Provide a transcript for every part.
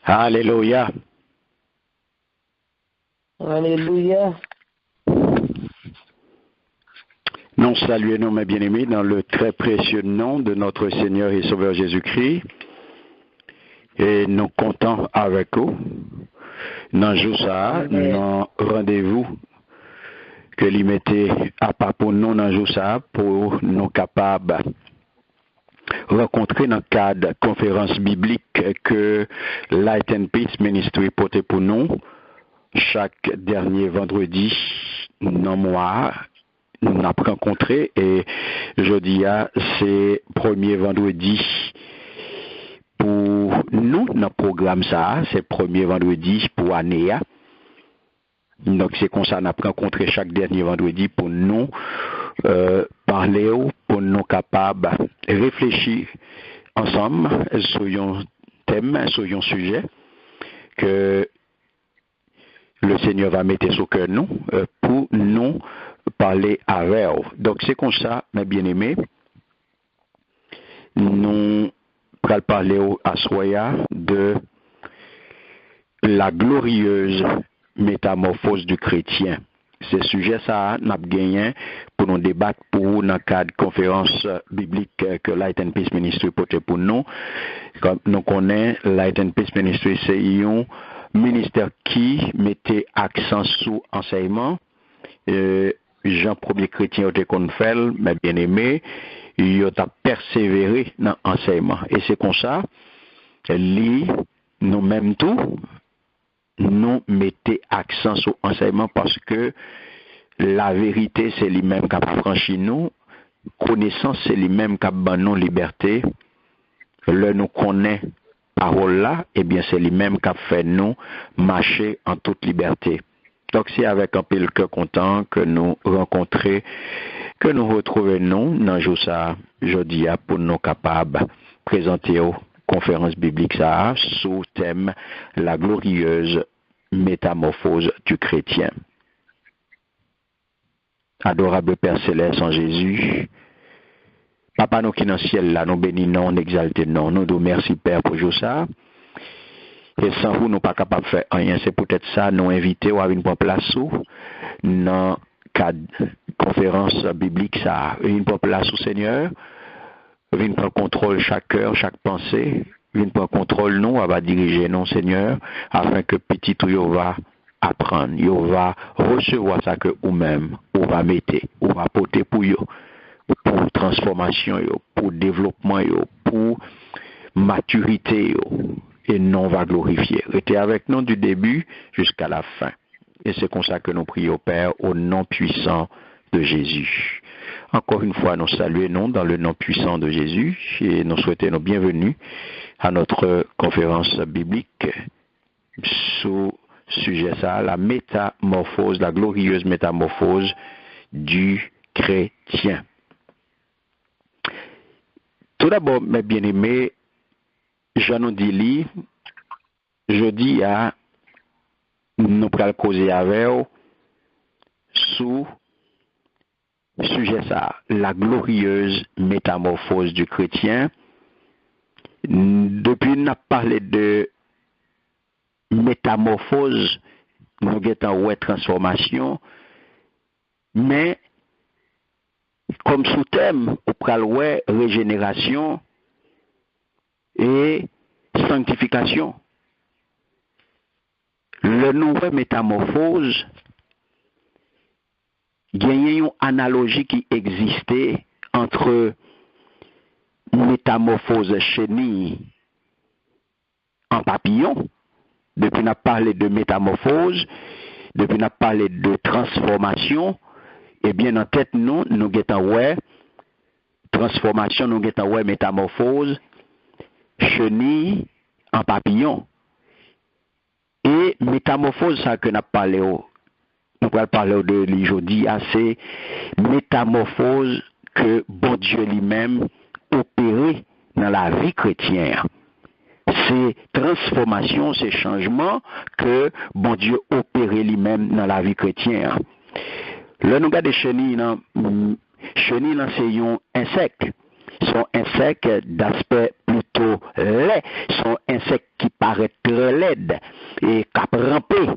Alléluia. Alléluia. Nous saluons, mes bien-aimés, dans le très précieux nom de notre Seigneur et Sauveur Jésus-Christ. Et nous comptons avec vous. Dans jour ça, dans rendez-vous que lui mettait à part pour nous dans jour ça, pour nous capables rencontrer dans le cadre de conférence biblique que Light and Peace Ministry porte pour nous chaque dernier vendredi dans le mois. Nous avons rencontré et jeudi c'est premier vendredi pour nous dans le programme ça, c'est premier vendredi pour année. Donc c'est comme ça nous avons rencontré chaque dernier vendredi pour nous parler, pour nous capables de réfléchir ensemble sur un thème, sur un sujet que le Seigneur va mettre sur cœur nous pour nous parler avec vous. Donc c'est comme ça, mes bien-aimés, nous allons parler à Soya de la glorieuse métamorphose du chrétien. Ce sujet ça n'a gagné pour nous débattre pour dans le cadre de conférence biblique que Light and Peace Ministry porte pour nous. Comme nous connaissons, Light and Peace Ministry c'est un ministère qui mettait accent sur enseignement. Jean premier chrétien était qu'on fait, mais bien aimé, il a persévéré dans l'enseignement. Et c'est comme ça, nous mêmes tout, nous mettons accent sur l'enseignement parce que la vérité, c'est lui-même qui a franchi nous, connaissance, c'est lui-même qui a donné nous liberté. Le nous connaît parole là, eh bien c'est lui-même qui a fait nous marcher en toute liberté. Donc c'est avec un peu le cœur content que nous rencontrons, que nous retrouvons nous dans jour ça jeudi pour nous capables de présenter aux conférences bibliques ça sous thème la glorieuse métamorphose du chrétien. Adorable Père Céleste en Jésus, Papa nous qui dans le ciel là, nous bénissons, nous exaltons, nous nous merci Père pour jour ça. Et sans vous, nous ne sommes pas capables de faire rien. C'est peut-être ça, nous inviter ou avoir une place dans cadre conférence biblique, ça, une place au Seigneur, une prendre contrôle chaque cœur, chaque pensée, une prendre contrôle nous, elle va diriger nous, Seigneur, afin que petit tout va apprendre, il va recevoir ça que vous-même, vous va mettre, vous va porter pour vous, pour transformation, pour développement, pour maturité, et non va glorifier. Restez avec nous du début jusqu'à la fin. Et c'est comme ça que nous prions, Père, au nom puissant de Jésus. Encore une fois, nous saluons dans le nom puissant de Jésus et nous souhaitons nos bienvenus à notre conférence biblique sous sujet ça, la métamorphose, la glorieuse métamorphose du chrétien. Tout d'abord, mes bien-aimés, Jean nous dit, je dis à nous pourrons causer avec vous sous sujet ça, la glorieuse métamorphose du chrétien. Depuis nous avons parlé de métamorphose, nous avons transformation, mais comme sous-thème, nous avons régénération et sanctification. Le nouveau métamorphose, il y a une analogie qui existait entre métamorphose chenille en papillon. Depuis qu'on a parlé de métamorphose, depuis qu'on a parlé de transformation, eh bien, en tête, nous avons transformation, nous avons métamorphose, chenille en papillon. Et métamorphose, ça que nous parlé, nous allons parler de l'aujourd'hui, c'est métamorphose que bon Dieu lui-même opéré dans la vie chrétienne. C'est transformation, c'est changement que bon Dieu opéré lui-même dans la vie chrétienne. Le nous regardons chenilles, chenilles c'est un insecte. Sont insectes d'aspect plutôt laid, sont insectes qui paraît très laide et cap rampé,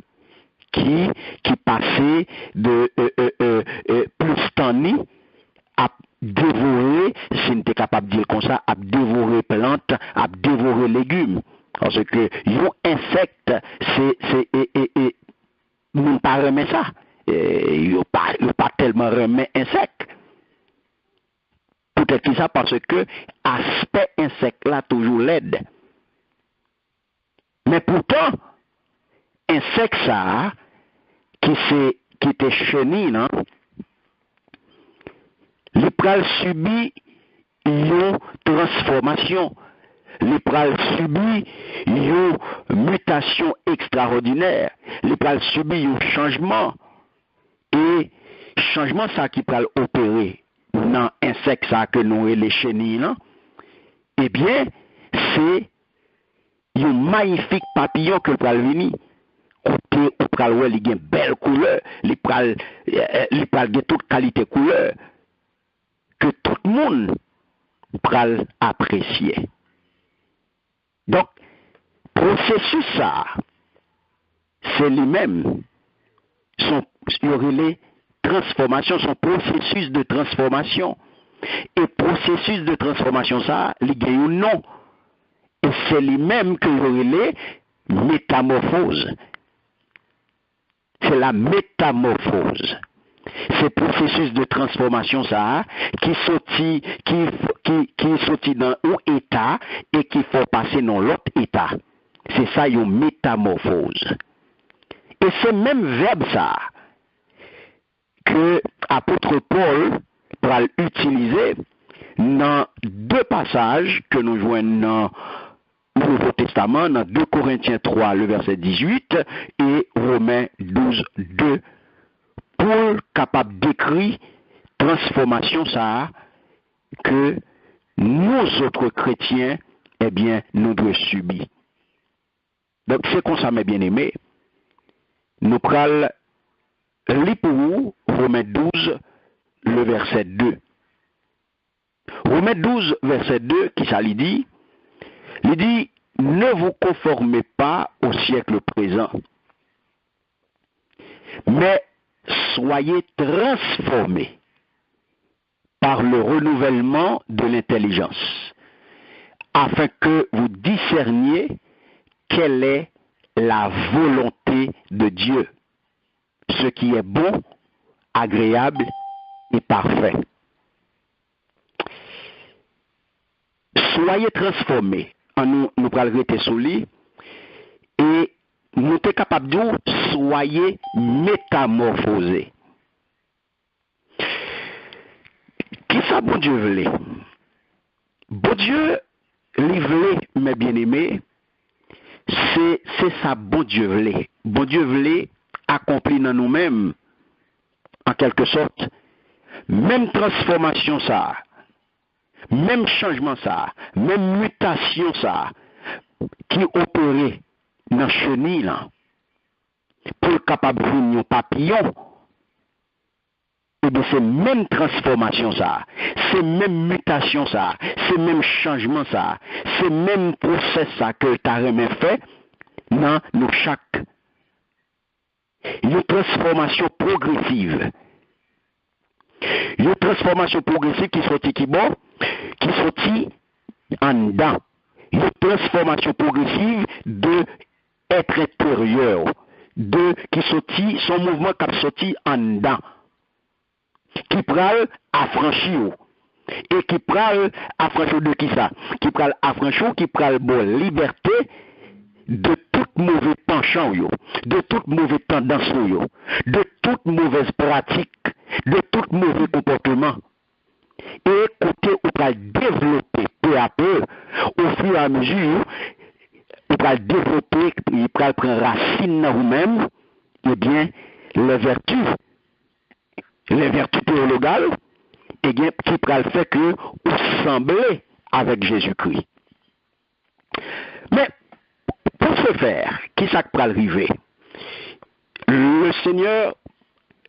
qui passait de plus tani à dévorer, si on était capable de dire comme ça, à dévorer plantes, à dévorer légumes. Parce que yon insecte, nous pas remet ça. Yon pas tellement remet insecte. Peut-être que ça parce que aspect insecte là toujours laide. Mais pourtant, insecte ça, qui était chenille, non? Il pral subi une transformation. Il pral subi une mutation extraordinaire. Il pral subi un changement. Et changement ça qui pral opérer dans insecte ça que nous les chenilles, non? Eh bien, c'est un magnifique papillon que pral venir. Côté ou pral ouais, il a une belle couleur, il pral toute qualité couleur que tout le monde pral apprécier. Donc, processus ça, c'est lui-même son transformation, son processus de transformation. Et processus de transformation ça, il y a un nom. Et c'est lui-même que l'on métamorphose. C'est la métamorphose. C'est processus de transformation ça qui sortit dans un état et qui faut passer dans l'autre état. C'est ça une métamorphose. Et c'est même verbe ça que apôtre Paul va utiliser dans deux passages que nous joignons dans le Nouveau Testament, dans 2 Corinthiens 3, le verset 18, et Romains 12, 2, pour capable d'écrire transformation ça que nous autres chrétiens, eh bien, nous devons subir. Donc, c'est comme ça, mes bien-aimés. Nous prenons lire pour vous Romains 12, le verset 2. Romains 12, verset 2, qui ça lui dit? Il dit, ne vous conformez pas au siècle présent, mais soyez transformés par le renouvellement de l'intelligence, afin que vous discerniez quelle est la volonté de Dieu, ce qui est bon, agréable et parfait. Soyez transformés. Nous allons rester sous lui et nous sommes capables de dire soyez métamorphosés. Qui ça, bon Dieu voulait? Bon Dieu, livré, mes bien-aimés, c'est ça, bon Dieu voulait. Bon Dieu voulait accomplir dans nous-mêmes, en quelque sorte, même transformation ça. Même changement ça, même mutation ça, qui opérait dans le chenille là, pour capable de venir un papillon, et bien c'est même transformation ça, c'est même mutation ça, c'est même changement ça, c'est même process ça que tu as jamais fait dans nous chaque. Une transformation progressive. Une transformation progressive qui sortit qui bon, qui sortit en dedans. Une transformation progressive de être intérieur, de qui sortit son mouvement qui a sorti en dedans, qui pral affranchir et qui pral affranchir de qui ça, qui pral affranchir, qui pral bon liberté de toute mauvaise penchant yo, de toute mauvaise tendance yo, de toute mauvaise pratique, de tout mauvais comportement. Et écoutez, on va développer peu à peu, au fur et à mesure, on va développer, il va prendre racine dans vous-même, eh bien, les vertus théologales, eh bien, qui va faire que vous semblez avec Jésus-Christ. Mais, pour ce faire, qui ça va arriver? Le Seigneur,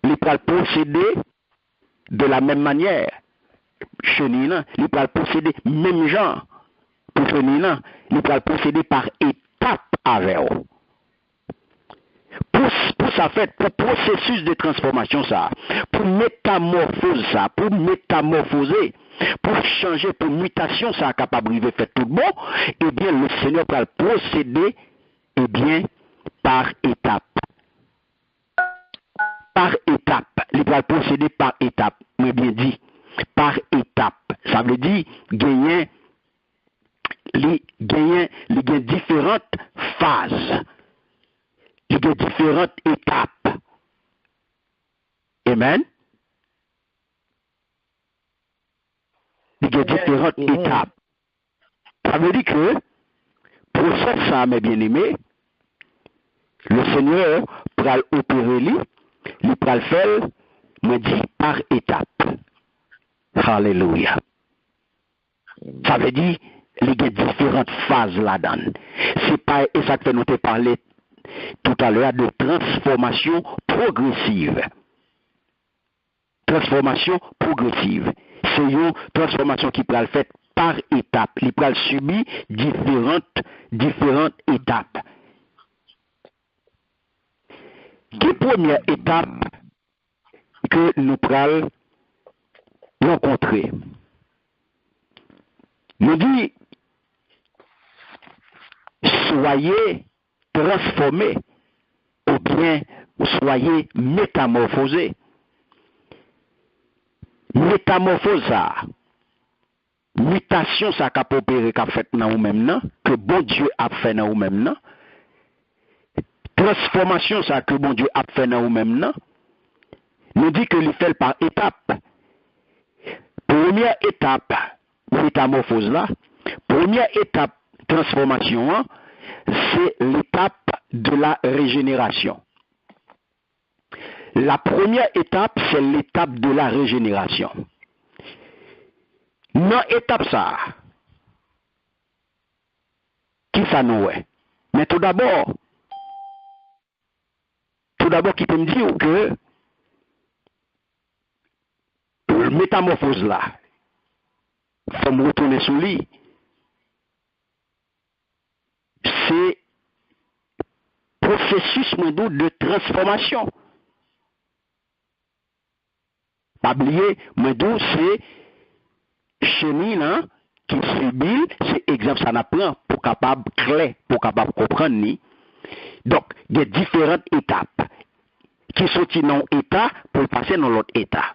il va procéder de la même manière. Chenille, il va procéder même genre. Pour chenille, il va procéder par étapes. avec eux. Pour ça fait, pour processus de transformation ça, pour métamorphose ça, pour métamorphoser, pour changer, pour mutation ça capable de faire tout bon, eh bien le Seigneur va procéder, eh bien, par étape. Par étape. Il va procéder par étape. Mais bien dit, par étape. Ça veut dire gagner différentes phases. Il y a différentes étapes. Amen. Il y a différentes étapes. Ça veut dire que, pour ça, mes bien-aimés, le Seigneur pourra opérer lui, il pourra le faire, me dit, par étapes. Alléluia. Ça veut dire, il y a différentes phases là-dedans. C'est pas, et ça que nous te parler tout à l'heure de transformation progressive. Transformation progressive. C'est une transformation qui peut être faite par étapes. Il peut subir différentes étapes. Quelle première étape que nous pourrons rencontrer? Nous dit, soyez transformés ou bien soyez métamorphosés. Métamorphose ça. Mutation ça qu'a opéré qu'a fait dans vous-même non, que bon Dieu a fait dans vous-même non. Transformation ça que bon Dieu a fait dans vous-même non. Nous dit que il fait par étapes. Première étape métamorphose là, première étape transformation hein, c'est l'étape de la régénération. La première étape, c'est l'étape de la régénération. Dans l'étape ça, qui ça nous est? Mais tout d'abord, qui peut me dire que le métamorphose là, faut me retourner sous lui, c'est processus de transformation. Pas oublier, c'est chenille là, qui subit, c'est exemple ça n'apprend pour capable clair, pour capable comprendre ni. Donc, il y a différentes étapes qui sont dans l'état pour passer dans l'autre état.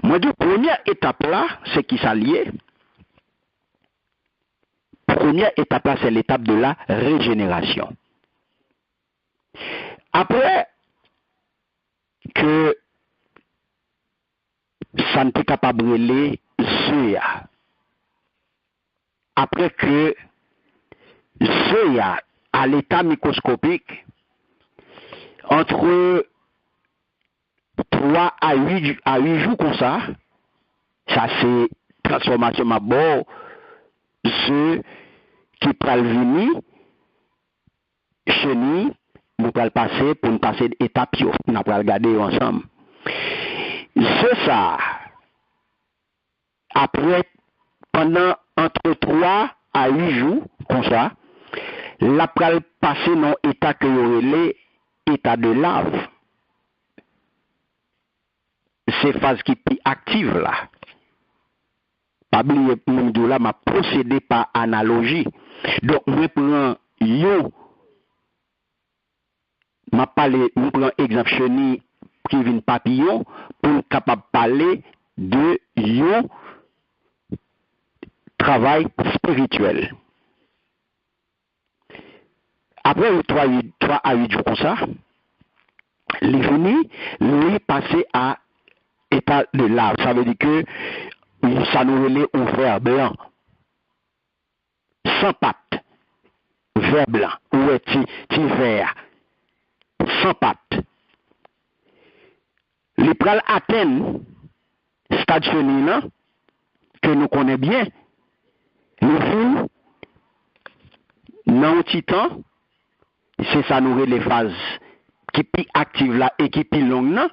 Moi, la première étape là, c'est qui s'allie. Première étape là, c'est l'étape de la régénération. Après que ça ne peut capable de les yeux. Après que yeux à l'état microscopique, entre 3 à 8 jours comme ça c'est transformation ma bon, ceux qui peuvent venir chez nous, nous allons passer pour nous passer d'étape, nous allons regarder ensemble. C'est ça. Après, pendant entre 3 à 8 jours, comme ça, la pral passer dans l'état que vous avez l'état de lave. C'est phase qui est active là. Pas oublier pour là m'a procédé par analogie. Donc, je prends yo, m'a parlé, je prends exemple chenille qui vient papillon pour capable parler de yo travail spirituel. Après 3 à 8 jours comme ça, les venus, lui passer à état de lave. Ça veut dire que ça nous relève au vert blanc. Sans pattes. Vert blanc. Ou est-il vert? Sans pattes. Les pral atteignent stade chenille que nous connaissons bien. Le fou, dans un petit temps, c'est ça nous les phases qui est active là et qui est longue là,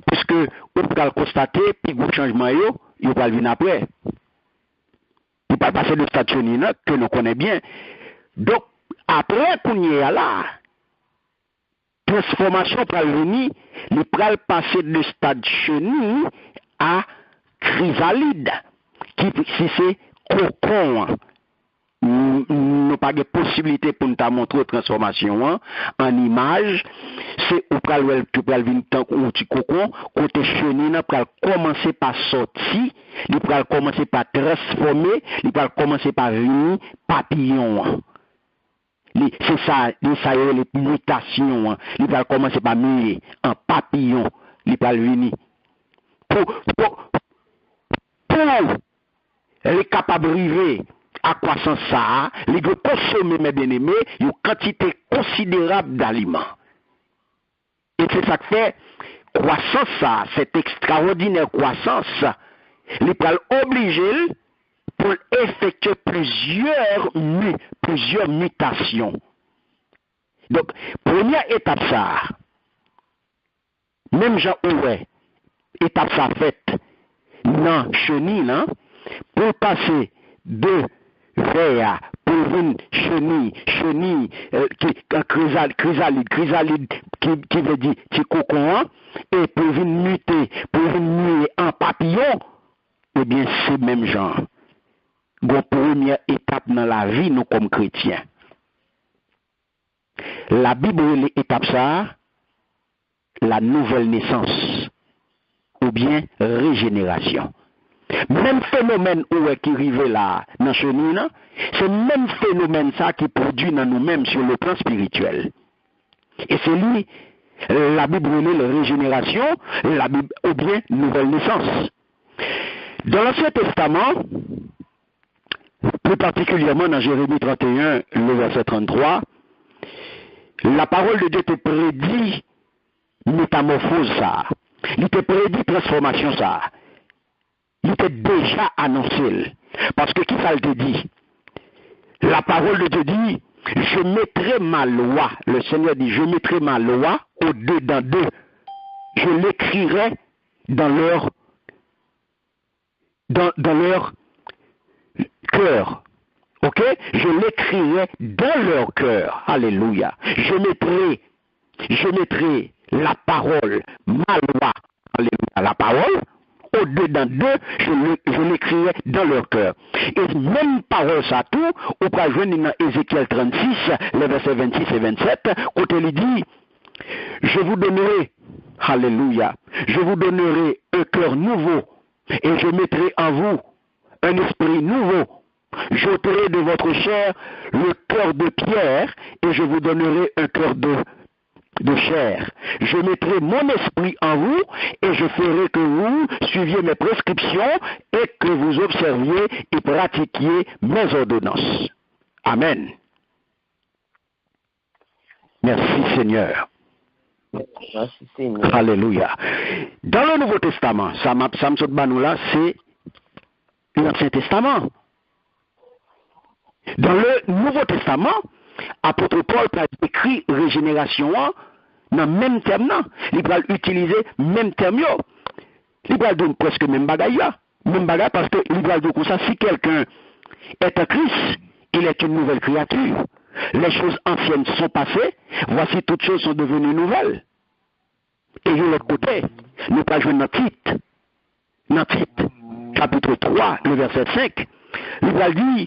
puisque on peut constater puis le changement il va venir après. Il va passer de stade chenille que nous connaissons bien. Donc Après qu'on y est là, transformation pour venir, il pral passer de stade chenille à chrysalide, qui si c'est cocon. Nous pas de possibilité pour nous montrer transformation en image, c'est au pral tu pral venir tant un petit cocon côté chenille pral commencer par sortir, il pral commencer par transformer, il pral commencer par venir papillon. C'est ça les mutations, il pral commencer par muer en papillon, il pral venir pour les capables de arriver à croissance ça, les de consommer, mes bien-aimés, une quantité considérable d'aliments. Et c'est ça que fait croissance ça, cette extraordinaire croissance, les pral obligé pour effectuer plusieurs mutations. Donc, première étape ça, même Jean Oué, étape ça faite, non, chenille, non, pour passer de vers pour une chenille, chrysalide, qui veut dire petit cocon, et pour une muter, pour une muer en papillon, eh bien, c'est même genre. Bon, première étape dans la vie, nous, comme chrétiens. La Bible, l'étape ça, la nouvelle naissance, ou bien régénération. Même phénomène où est qui arrive là dans chenille, c'est le même phénomène ça qui produit dans nous-mêmes sur le plan spirituel. Et c'est lui, la Bible la régénération, la Bible, ou bien nouvelle naissance. Dans l'Ancien Testament, plus particulièrement dans Jérémie 31, le verset 33, la parole de Dieu te prédit métamorphose ça. Il te prédit transformation ça. Il était déjà annoncé. Parce que qui ça te dit? La parole de Dieu dit, je mettrai ma loi. Le Seigneur dit, je mettrai ma loi au-dedans d'eux. Je l'écrirai dans leur cœur. Ok? Je l'écrirai dans leur cœur. Alléluia. Je mettrai la parole, ma loi. Alléluia. La parole. Au-dedans d'eux, je l'écrirai dans leur cœur. Et même parole ça tout, on peut joindre dans Ézéchiel 36, les versets 26 et 27, quand il dit, je vous donnerai, alléluia, je vous donnerai un cœur nouveau, et je mettrai en vous un esprit nouveau. J'ôterai de votre chair le cœur de pierre, et je vous donnerai un cœur de chair. Je mettrai mon esprit en vous et je ferai que vous suiviez mes prescriptions et que vous observiez et pratiquiez mes ordonnances. Amen. Merci Seigneur. Merci Seigneur. Alléluia. Dans le Nouveau Testament, là, c'est l'Ancien Testament. Dans le Nouveau Testament, apôtre Paul a écrit régénération dans le même terme, il va utiliser le même terme. Il va dire presque même bagaille. Même bagaille parce que il va dire comme ça, si quelqu'un est en Christ, il est une nouvelle créature. Les choses anciennes sont passées, voici toutes choses sont devenues nouvelles. Et de l'autre côté, nous pas jouer notre titre. Notre titre, chapitre 3, le verset 5, il va dire,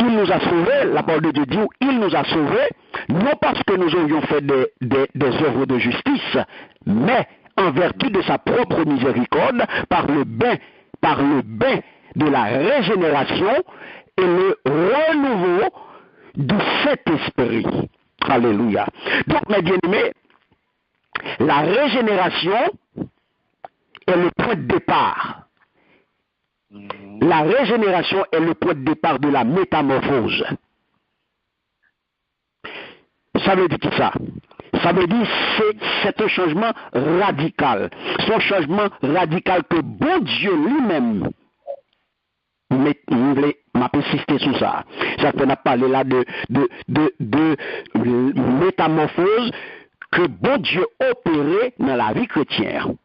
il nous a sauvés, la parole de Dieu dit, il nous a sauvés, non parce que nous aurions fait des œuvres de justice, mais en vertu de sa propre miséricorde, par le bain de la régénération et le renouveau du Saint-Esprit. Alléluia. Donc, mes bien-aimés, la régénération est le point de départ. La régénération est le point de départ de la métamorphose. Ça veut dire tout ça. Ça veut dire c'est un changement radical. C'est un changement radical que bon Dieu lui-même m'a insisté sur ça. Ça fait parler là de métamorphose que bon Dieu opérait dans la vie chrétienne.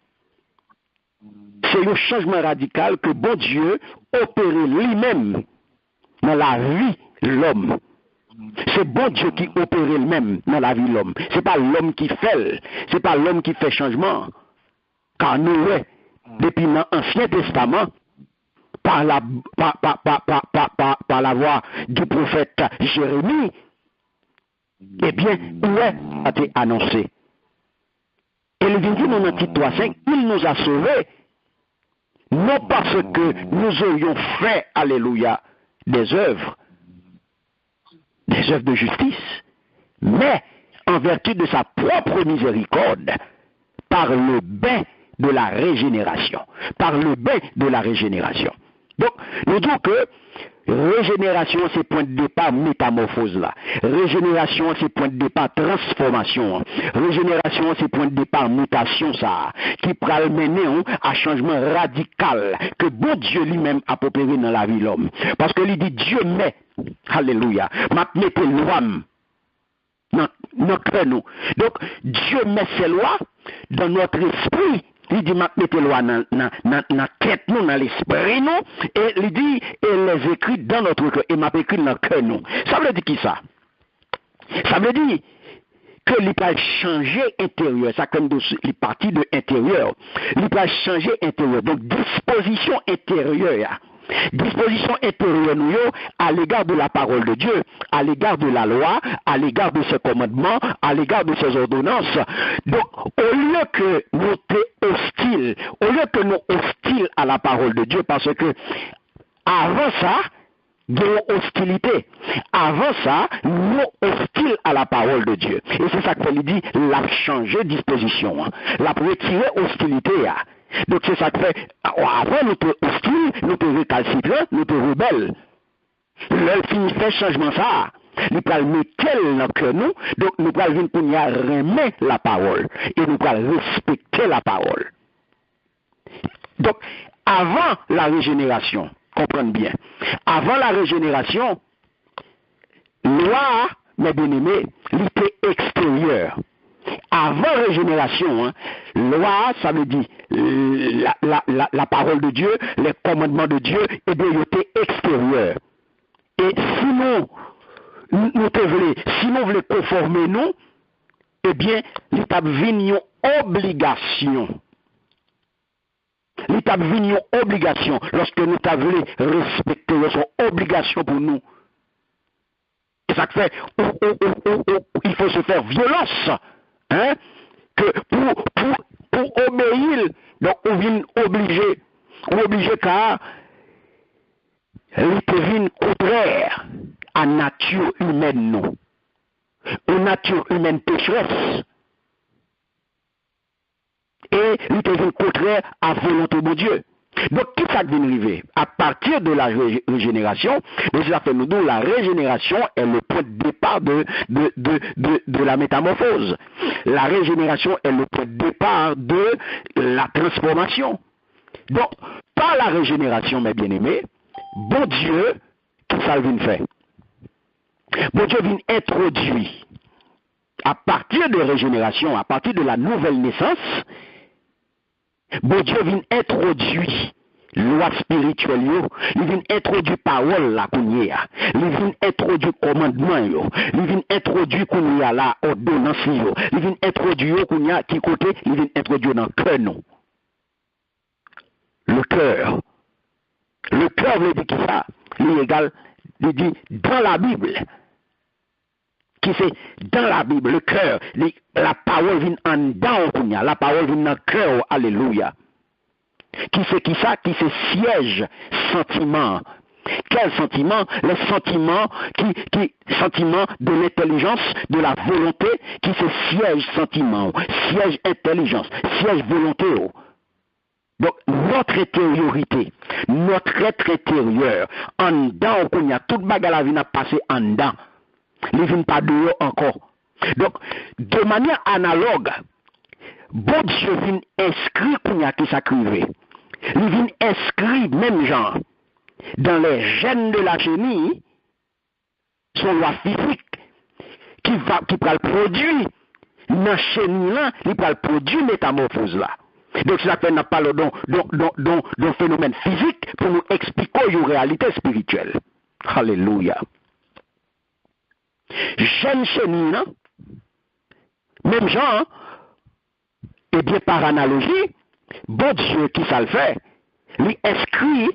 C'est un changement radical que bon Dieu opérait lui-même dans la vie de l'homme. C'est bon Dieu qui opère lui-même dans la vie de l'homme. C'est pas l'homme qui fait, c'est pas l'homme qui fait changement. Car nous, depuis l'Ancien Testament, par la voix du prophète Jérémie, eh bien, a été annoncé. Et il dit dans Titre 3.5, il nous a sauvés, non parce que nous aurions fait, alléluia, des œuvres de justice, mais en vertu de sa propre miséricorde, par le bain de la régénération. Par le bain de la régénération. Donc, nous disons que régénération, c'est point de départ métamorphose là. Régénération, c'est point de départ transformation. Régénération, c'est point de départ mutation ça, qui pourra le mener à changement radical que bon Dieu lui-même a opéré dans la vie de l'homme. Parce que lui dit Dieu met, alléluia, m'a mette loi dans cœur nous. Donc Dieu met ses lois dans notre esprit. Il dit, m'a mette loi dans tête nous, dans l'esprit nous, et il dit, et les écrit dans notre cœur, et m'a écrit dans le cœur nous. Ça veut dire qui ça? Ça veut dire que il peut changer intérieur, ça comme il partie de intérieur. Il peut changer intérieur. Donc, disposition intérieure. Disposition intérieure nous à l'égard de la parole de Dieu, à l'égard de la loi, à l'égard de ses commandements, à l'égard de ses ordonnances. Donc, au lieu que nous hostiles à la parole de Dieu, parce que avant ça, de hostilité. Avant ça, nous hostiles à la parole de Dieu. Et c'est ça qu'il dit, la changer disposition, la retirer hostilité. Donc c'est ça que fait, avant nous te hostiles, nous te récalcitrants, nous te rebelles. Le fin fait changement ça. Nous allons mettre dans cœur nous, donc nous allons venir pour nous remettre la parole. Et nous allons respecter la parole. Donc, avant la régénération, comprenez bien, avant la régénération, loi, mes bien-aimés, l'était extérieure. Avant régénération, loi, ça veut dire la parole de Dieu, les commandements de Dieu, et bien, ils étaient extérieurs. Et si nous voulons conformer nous, eh bien, l'état vient obligation. L'état vient obligation. Lorsque nous voulons respecter, son obligation pour nous. Et ça fait, il faut se faire violence. Hein, que pour obéir, donc on vient obligé car il devient contraire à nature humaine, non, aux nature humaine pécheresse, et il devient contraire à volonté de Dieu. Donc, qui ça vient arriver? À partir de la régénération, ça fait nous dire la régénération est le point de départ de la métamorphose. La régénération est le point de départ de la transformation. Donc, par la régénération, mes bien-aimés, bon Dieu, tout ça vient faire. Bon Dieu vient introduire, à partir de régénération, à partir de la nouvelle naissance, bon Dieu vient introduire loi spirituelle, il vient introduire parole là qu'on y a, il vient introduire commandement, il vient introduire qu'on y a la ordonnance, il vient introduire qu'on y a qui côté, il vient introduire dans le cœur non. Le cœur veut dire qui ça? Il est égal, il dit dans la Bible. Qui c'est dans la Bible, le cœur, la parole vient en dedans, la parole vient dans le cœur, alléluia. Qui c'est qui ça? Qui c'est siège, sentiment. Quel sentiment? Les sentiments sentiments de l'intelligence, de la volonté, qui c'est siège, sentiment, siège, intelligence, siège, volonté. Donc, notre intériorité, notre être intérieur, en dedans, il y a toute bagarre la vie à passer en dedans. Il ne vient pas dehors encore. Donc, de manière analogue, bon Dieu vient inscrire qu'il y a qui s'acrive. Il vient inscrire, même genre, dans les gènes de la chenille, son loi physique, qui va le produire, dans la chenille là, il va le produire métamorphose là. Donc, ça fait qu'on parle d'un phénomène physique pour nous expliquer une réalité spirituelle. Alléluia. Jeune chenille, non? Même genre, et bien par analogie, bon Dieu qui ça le fait, lui inscrit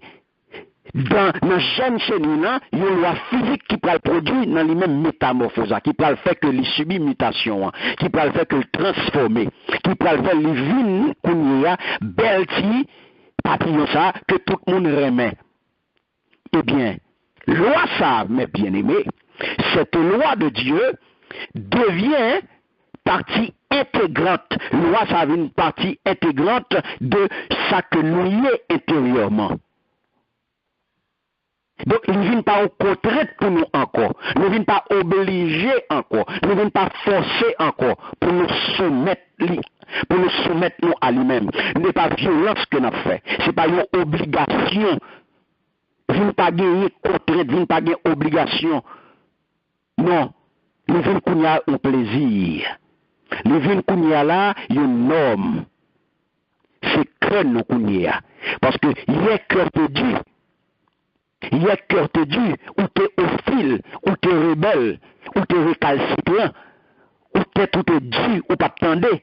dans jeune chenille, il y a une loi physique qui peut le produire dans les mêmes métamorphoses, qui peut le faire que les subit mutation, qui peut le faire que le transformer, qui peut le faire les vignes qu'on y a, belle petit papillon ça, que tout le monde remet. Eh bien, loi ça, mes bien-aimés, cette loi de Dieu devient partie intégrante. Loi ça veut une partie intégrante de ça que nous y est intérieurement. Donc, il ne vient pas au contraire pour nous encore. Il ne vient pas obliger encore. Il ne vient pas forcer encore pour nous soumettre, nous à lui-même. Ce n'est pas violence que nous avons fait. Ce n'est pas une obligation. Il ne vient pas gagner contrainte, il ne vient pas gagner obligation. Non. Il vient qu'on y a un plaisir. Il vient qu'on y a là une norme. C'est que nous qu'on y a. Parce que il y a cœur perdu. Il y a cœur te dit, ou t'es hostile, ou t'es rebelle, ou t'es récalcitrant, ou t'es tout te dit, ou pas t'attendais,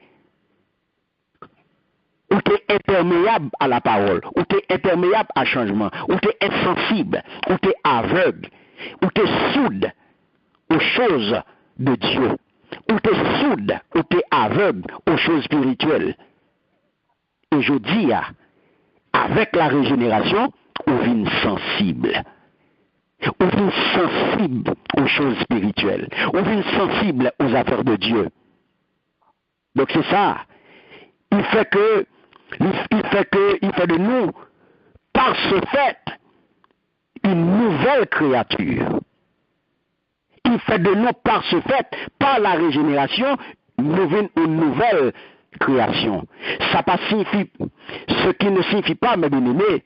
ou t'es imperméable à la parole, ou t'es imperméable à changement, ou t'es insensible, ou t'es aveugle, ou t'es soude aux choses de Dieu, ou t'es soude, ou t'es aveugle aux choses spirituelles. Et je dis, avec la régénération, on vient sensible. On vient sensible aux choses spirituelles. On vient sensible aux affaires de Dieu. Donc c'est ça. Il fait de nous, par ce fait, une nouvelle créature. Il fait de nous, par ce fait, par la régénération, une nouvelle création. Ça pas signifie, ce qui ne signifie pas, mes bien-aimés,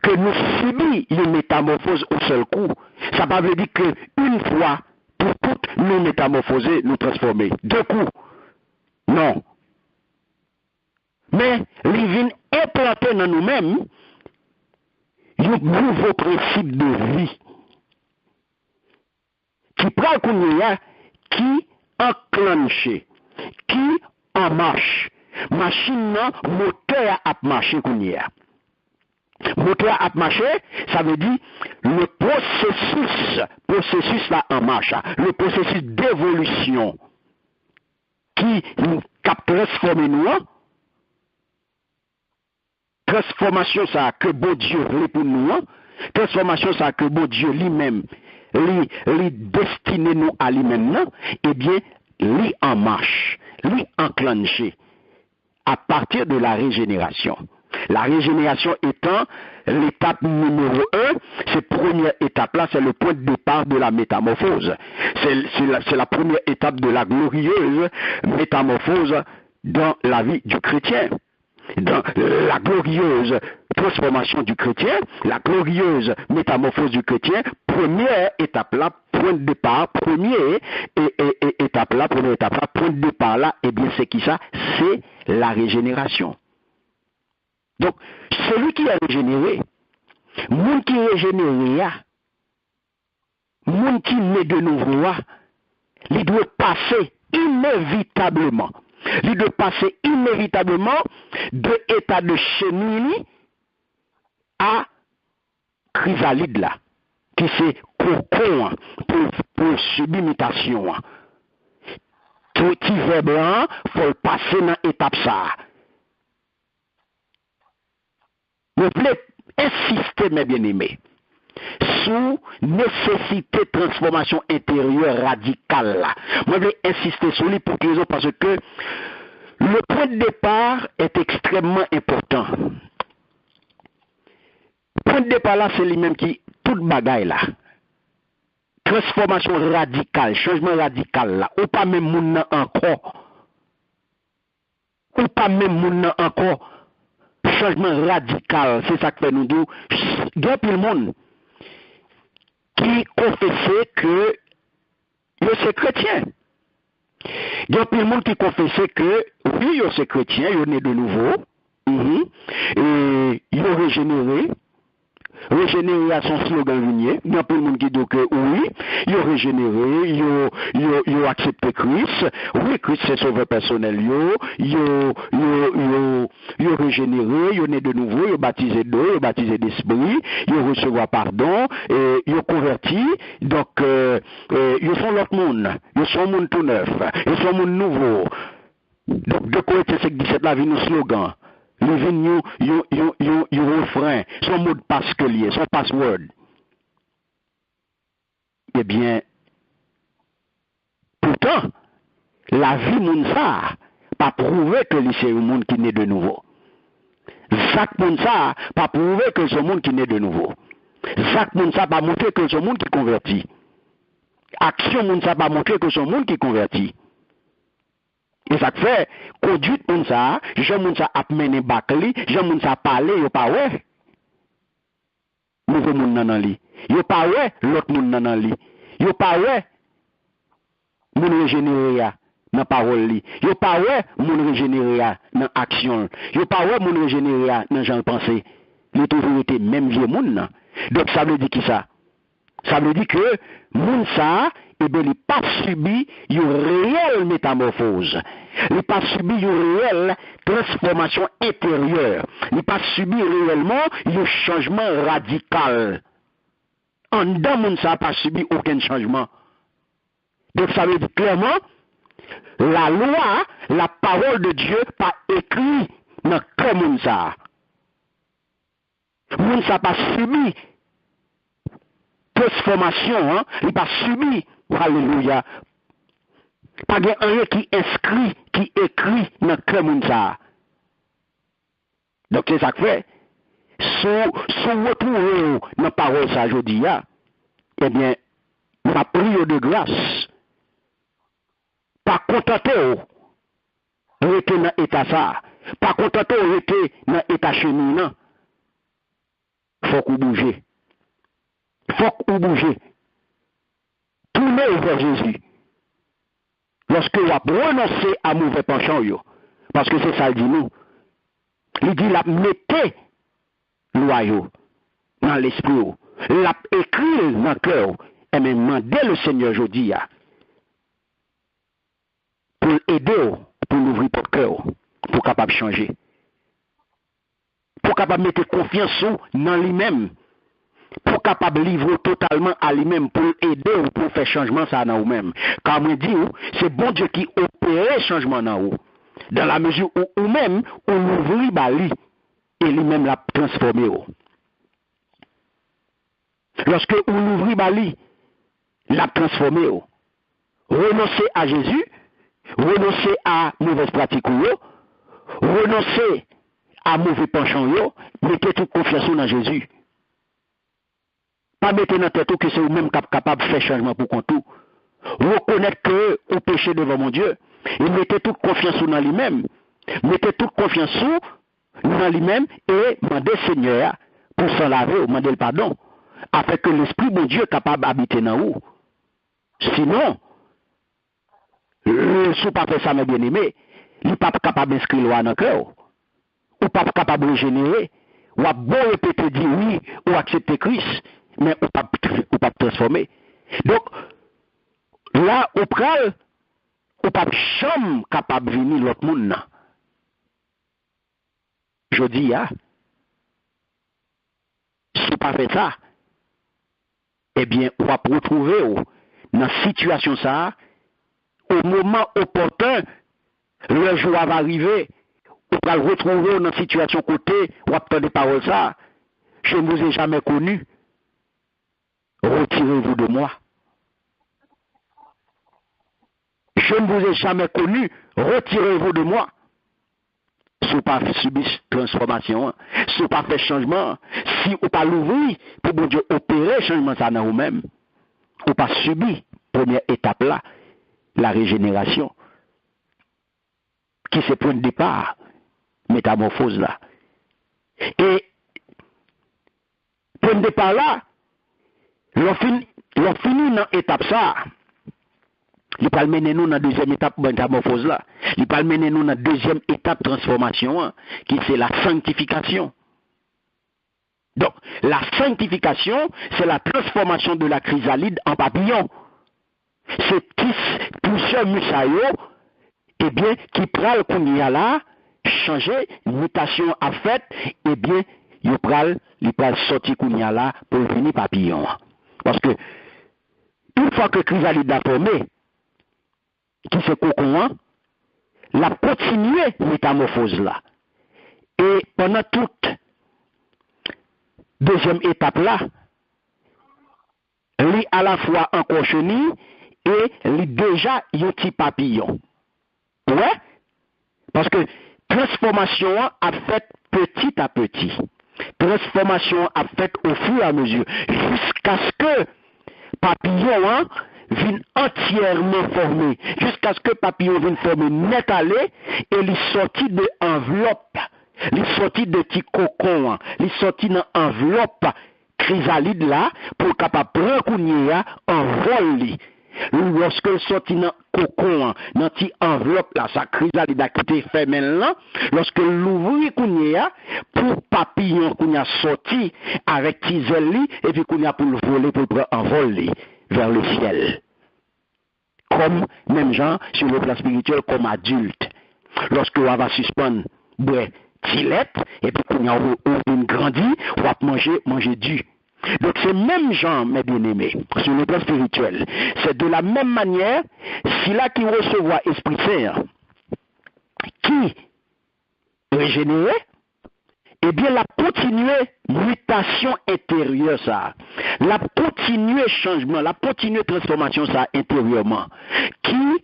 que nous subissons une métamorphose au seul coup. Ça ne veut pas dire qu'une fois, pour toutes, nous métamorphoser, nous transformer. Deux coups. Non. Mais, les vignes implantées dans nous-mêmes, un nouveau principe de vie. Qui prend qu'on qui enclenche, qui en marche. Machine, moteur à marcher qu'on y a. Moteur à marcher, ça veut dire le processus là en marche, le processus d'évolution qui transforme nous, transformation ça que bon Dieu veut pour nous, transformation ça que bon Dieu lui-même, lui destiné nous à lui-même, eh bien, lui en marche, lui enclenché à partir de la régénération. La régénération étant l'étape numéro 1, cette première étape-là, c'est le point de départ de la métamorphose. C'est la première étape de la glorieuse métamorphose dans la vie du chrétien. Dans la glorieuse transformation du chrétien, la glorieuse métamorphose du chrétien, première étape-là, point de départ, première étape-là, point de départ-là, eh bien c'est qui ça? C'est la régénération. Donc, celui qui est régénéré, monde qui est régénéré, monde qui naît de nouveau, il doit passer inévitablement. Il doit passer inévitablement de l'état de chenille à chrysalide là, qui c'est cocon pour subir mutation. Tout petit verbe blanc, faut le passer dans l'étape ça. Vous voulez insister, mes bien-aimés, sur nécessité de transformation intérieure radicale là. Moi, je vais insister sur lui pour que parce que le point de départ est extrêmement important. Le point de départ là, c'est lui-même qui, toute bagaille là. Transformation radicale, changement radical là. Ou pas même moun encore. Ou pas même moun encore. Changement radical, c'est ça que fait nous dire. Il y a tout le monde qui confessait que c'est chrétien. Il y a tout le monde qui confessait que oui, c'est chrétien, il est né de nouveau, et il est régénéré, Régénérer son slogan vinier. Il y a plein de monde qui dit que oui, il a régénéré, il a accepté Christ. Oui, Christ c'est sauveur personnel. Il a régénéré, il est né de nouveau, il a baptisé d'eau, il a baptisé d'esprit, il a recevoir pardon, et il a converti. Donc, ils sont l'autre monde. Ils sont un monde tout neuf. Ils sont un monde nouveau. Donc, de Corinthiens 5:17, la vie, nos slogans. Les vignes, yon refrain, son mot de passe que lié, son password. Eh bien, pourtant, la vie mounsa pas prouvé que c'est un monde qui naît de nouveau. Jacques mounsa pas prouvé que c'est un monde qui naît de nouveau. Jacques mounsa pas montré que c'est un monde qui convertit. Action mounsa pas montré que c'est un monde qui convertit. Et ça fait, conduite pour ça, j'aime moun ça a mené bakli, j'aime moun ça parler, yo pas ouais. Nouveau moun nan li. Yo pas ouais, l'autre moun nan li. Yo pas ouais, moun régénéré dans parole li. Yo pas ouais, moun régénéré dans action. Yo pas ouais, moun régénéré dans genre pensée. Il toujours été même vieux moun nan. Donc ça veut dire qui ça? Ça veut dire que moun ça, eh bien, il n'a pas subi une réelle métamorphose. Il n'a pas subi une réelle transformation intérieure. Il n'a pas subi réellement un changement radical. En dedans, moun ça n'a pas subi aucun changement. Donc ça veut dire clairement, la loi, la parole de Dieu, pas écrit dans le cœur moun ça. Moun ça n'a pas subi transformation, hein? Il n'a pas subi, alléluia, pas de rien qui inscrit, qui écrit dans le cœur moun ça. Donc c'est ça que fait. Si retrouver dans la parole ça aujourd'hui, eh bien, ma prière de grâce, pas contenter rester dans l'état ça, pas contenter rester dans l'état cheminant, faut qu'on bouge. Faut qu'on bouge. Tournez vers Jésus. Lorsque vous renoncez à mauvais penchant, parce que c'est ça, il dit nous. Il dit, la mettez loi dans l'esprit, la écrit dans le cœur, et même demandez le Seigneur aujourd'hui, pour aider, pour l'ouvrir votre cœur, pour capable changer. Pour capable mettre confiance dans lui-même. Pour capable livrer totalement à lui-même, pour aider ou pour faire changement ça dans vous-même. Car moi dis, c'est bon Dieu qui opère changement dans vous. Dans la mesure où vous-même, on l'ouvre bali et lui-même l'a transformé. Lorsque on l'ouvre bali, l'a transformé. Renoncer à Jésus, renoncer à mauvaise pratique, renoncer à mauvais penchant, mettez toute confiance dans Jésus. Pas mettre dans tête que c'est vous-même capable de faire changement pour qu'on tout. Reconnaître que vous péchez devant mon Dieu. Et mettez toute confiance dans lui-même. Mettez toute confiance dans lui-même et demandez Seigneur pour s'en laver, demandez le pardon. Afin que l'Esprit de Dieu est capable d'habiter dans vous. Sinon, si vous ne pas fait ça, mes bien-aimés, il n'est pas capable d'inscrire loi dans le cœur. Ou pas capable de régénérer. Ou à beau répéter dire oui, ou accepter Christ. Mais on ne pas transformer. Donc, là, au pral, on pas jamais capable de venir l'autre monde. Je dis, si on pas fait ça, eh bien, on va retrouver dans la situation ça, au moment opportun, le jour va arriver, on va le retrouver dans la situation côté, on va entendre des paroles ça, je ne vous ai jamais connu. Retirez-vous de moi. Je ne vous ai jamais connu. Retirez-vous de moi. Si vous pas subi transformation, si vous pas fait changement, si vous pas l'ouvrir pour bon Dieu opérer changement ça dans vous-même, vous pas subi première étape là, la régénération, qui c'est point de départ, métamorphose là. Et point de départ là, l'on finit dans l'étape ça. Il va mener nous dans la deuxième étape de métamorphose là. Il va mener nous dans la deuxième étape de transformation, qui c'est la sanctification. Donc, la sanctification, c'est la transformation de la chrysalide en papillon. C'est plusieurs musayo, eh bien, qui pral kounya là, changer, mutation à fait, eh bien, il pral sortir kounya là pour venir papillon. Parce que, une fois que chrysalide a formé, qui se cocon, la continuer métamorphose là. Et pendant toute deuxième étape là, li à la fois encore chenille et li déjà yon petit papillon. Ouais? Parce que transformation a fait petit à petit. Transformation a fait au fur et à mesure. Jusqu'à ce que papillon vienne entièrement formé. Jusqu'à ce que papillon vienne formé net allé et il sortit de enveloppe. Il sortit de petit cocon. Il sortit dans enveloppe chrysalide là pour capable prendre kounya en vol li. Lorsque il sortit dans cocon dans petit enveloppe là sa chrysalide a quitté fermé là, lorsque l'ouvrit kounya pour papillon kounya sorti avec petit aile li et puis kounya pour le voler pour prendre en vol li vers le ciel. Comme même gens sur le plan spirituel comme adulte. Lorsque on va suspendre tilette, et puis qu'on a grandi, on va manger du. Donc c'est même genre, mes bien-aimés, sur le plan spirituel. C'est de la même manière, si là qui recevra Esprit Saint, qui régénéré, eh bien la continuer mutation intérieure ça, la continuer changement, la continuer transformation ça intérieurement, qui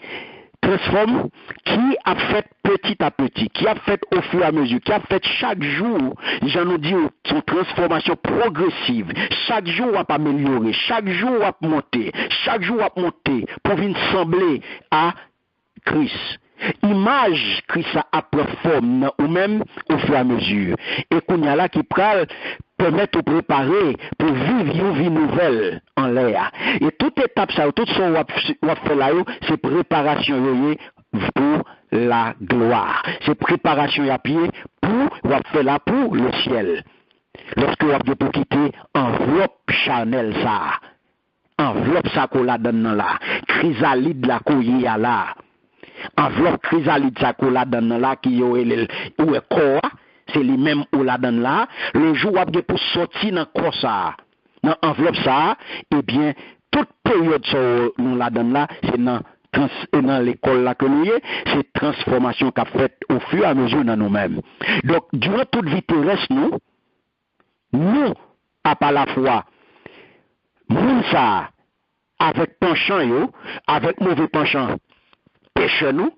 transforme, qui a fait petit à petit, qui a fait au fur et à mesure, qui a fait chaque jour, j'en ai dit, son transformation progressive, chaque jour on va améliorer, chaque jour on va monter, chaque jour on va monter pour venir sembler à Christ. Image Christ a pris forme ou même au fur et à mesure. Et qu'on y a là qui pral permettre de préparer pour vivre une vie nouvelle en l'air. Et toute étape ça, tout ce qu'on va faire là, c'est préparation pour la gloire. C'est préparation à pied pour faire là pour le ciel. Lorsque vous avez pour quitter enveloppe charnelle ça, enveloppe ça qu'on la donne là, chrysalide la couille là. Enveloppe chrysalide ça qu'on la donne là qui est corps, c'est les mêmes ou la donne là. Le jour où pour sortir dans corps ça, dans enveloppe ça, eh bien toute période ça nous la donne là, c'est dans l'école là que nous y est, c'est transformation qu'a fait au fur et à mesure dans nous-mêmes. Donc durant toute vie terrestre nous à pas la foi moun ça avec penchant yo, avec mauvais penchant péché nous,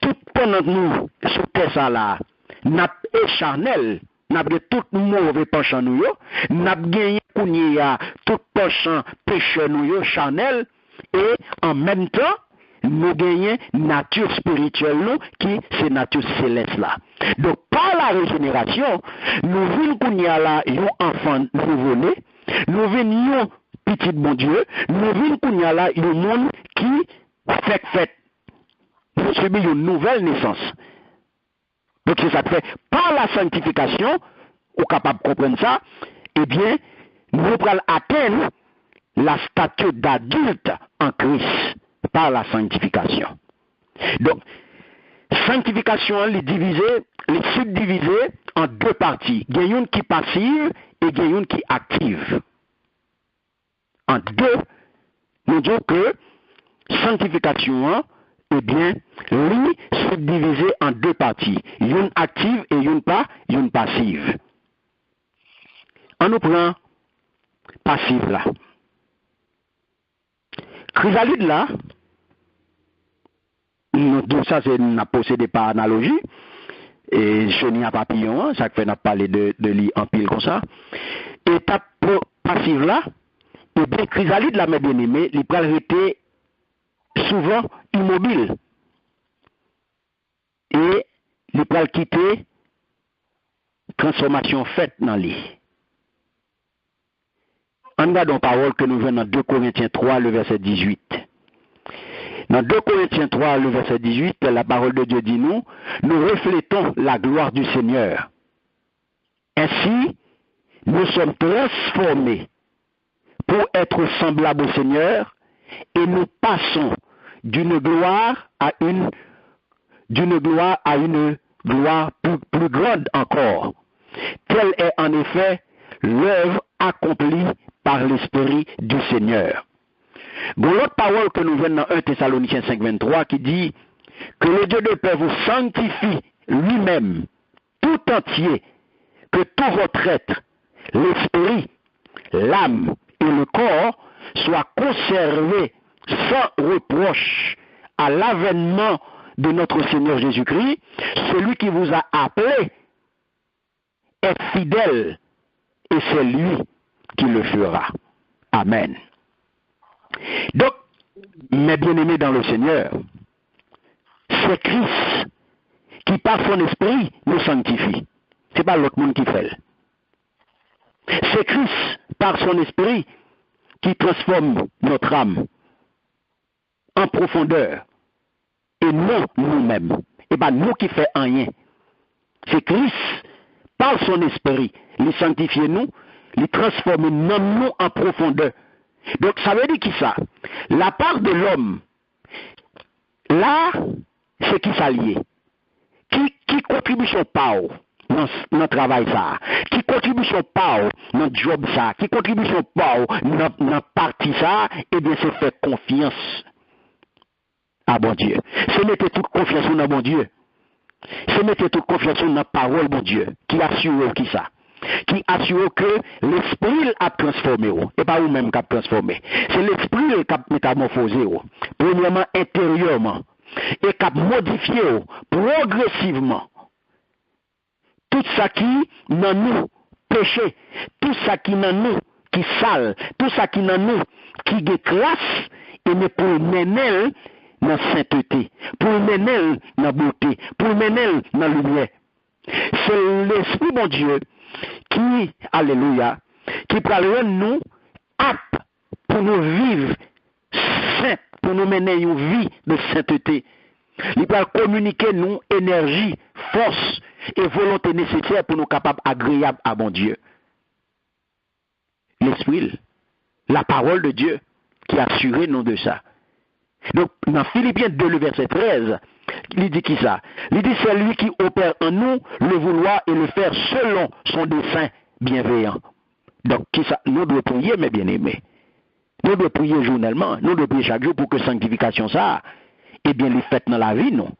tout pendant nous sur terre ça là, n'a écharnel, n'a tout mauvais penchant nous yo, n'a gagné kounya tout penchant péché nous yo charnel et en même temps nous gagnons nature spirituelle nous qui c'est nature céleste là. Donc par la régénération, nous venons kounya là yon enfant nouveau-né, nous venons petit bon Dieu, nous venons kounya là yon monde qui fait pour subir une nouvelle naissance. Donc c'est ça que fait par la sanctification, ou capable de comprendre ça, eh bien, nous allons atteindre la stature d'adulte en Christ par la sanctification. Donc, sanctification, elle est subdivisée en deux parties. Il y a une qui est passive et il y a une qui est active. En deux, nous disons que sanctification, eh bien, lui subdivisé en deux parties, une active et une passive. On nous prend passive là. Chrysalide là, donc ça c'est n'a possédé par analogie, et chenille à papillon, ça fait n'a parlé de lui en pile comme ça. Étape passive là, et bien chrysalide là, mes bien-aimés, il peut arrêter souvent immobile et il peut quitter transformation faite dans lui. En regardant parole que nous venons dans 2 Corinthiens 3 le verset 18. Dans 2 Corinthiens 3 le verset 18, la parole de Dieu dit nous reflétons la gloire du Seigneur. Ainsi, nous sommes transformés pour être semblables au Seigneur et nous passons d'une gloire à une gloire plus grande encore. Telle est en effet l'œuvre accomplie par l'Esprit du Seigneur. Bon, l'autre parole que nous venons dans 1 Thessaloniciens 5,23 qui dit que le Dieu de paix vous sanctifie lui-même tout entier, que tout votre être, l'esprit, l'âme et le corps soient conservés sans reproche à l'avènement de notre Seigneur Jésus-Christ. Celui qui vous a appelé est fidèle et c'est lui qui le fera. Amen. Donc, mes bien-aimés dans le Seigneur, c'est Christ qui par son esprit nous sanctifie. Ce n'est pas l'autre monde qui fait. C'est Christ par son esprit qui transforme notre âme en profondeur et non nous-mêmes. Et pas nous qui fait rien. C'est Christ par son esprit, il sanctifie nous, il transforme nous en profondeur. Donc ça veut dire qui ça? La part de l'homme, là, c'est qui s'allie. Qui contribution pas dans le travail ça, qui contribution pas dans le job ça, qui contribution pas dans la partie ça, eh bien c'est faire confiance à bon Dieu. C'est mettre toute confiance dans bon Dieu. C'est mettre toute confiance dans la parole bon Dieu, qui assure qui ça. Qui assure que l'esprit a transformé, et pas vous-même qui a transformé. C'est l'esprit qui a métamorphosé, premièrement intérieurement, et qui a modifié progressivement tout ça qui dans nous péché, tout ça qui dans nous qui sale, tout ça qui dans nous qui déclasse, et mais pour mener dans la sainteté, pour mener dans la beauté, pour mener dans la lumière. C'est l'esprit bon Dieu qui, alléluia, qui parlera nous aptes pour nous vivre saint, pour nous mener une vie de sainteté. Il va communiquer nous énergie, force et volonté nécessaire pour nous capables agréables à bon Dieu. L'esprit, la parole de Dieu qui a assuré nous de ça. Donc, dans Philippiens 2, le verset 13, il dit qui ça? Il dit c'est lui qui opère en nous le vouloir et le faire selon son dessein bienveillant. Donc, qui ça? Nous devons prier, mes bien-aimés. Nous devons prier journellement. Nous devons prier chaque jour pour que sanctification ça, eh bien, les fêtes dans la vie, non.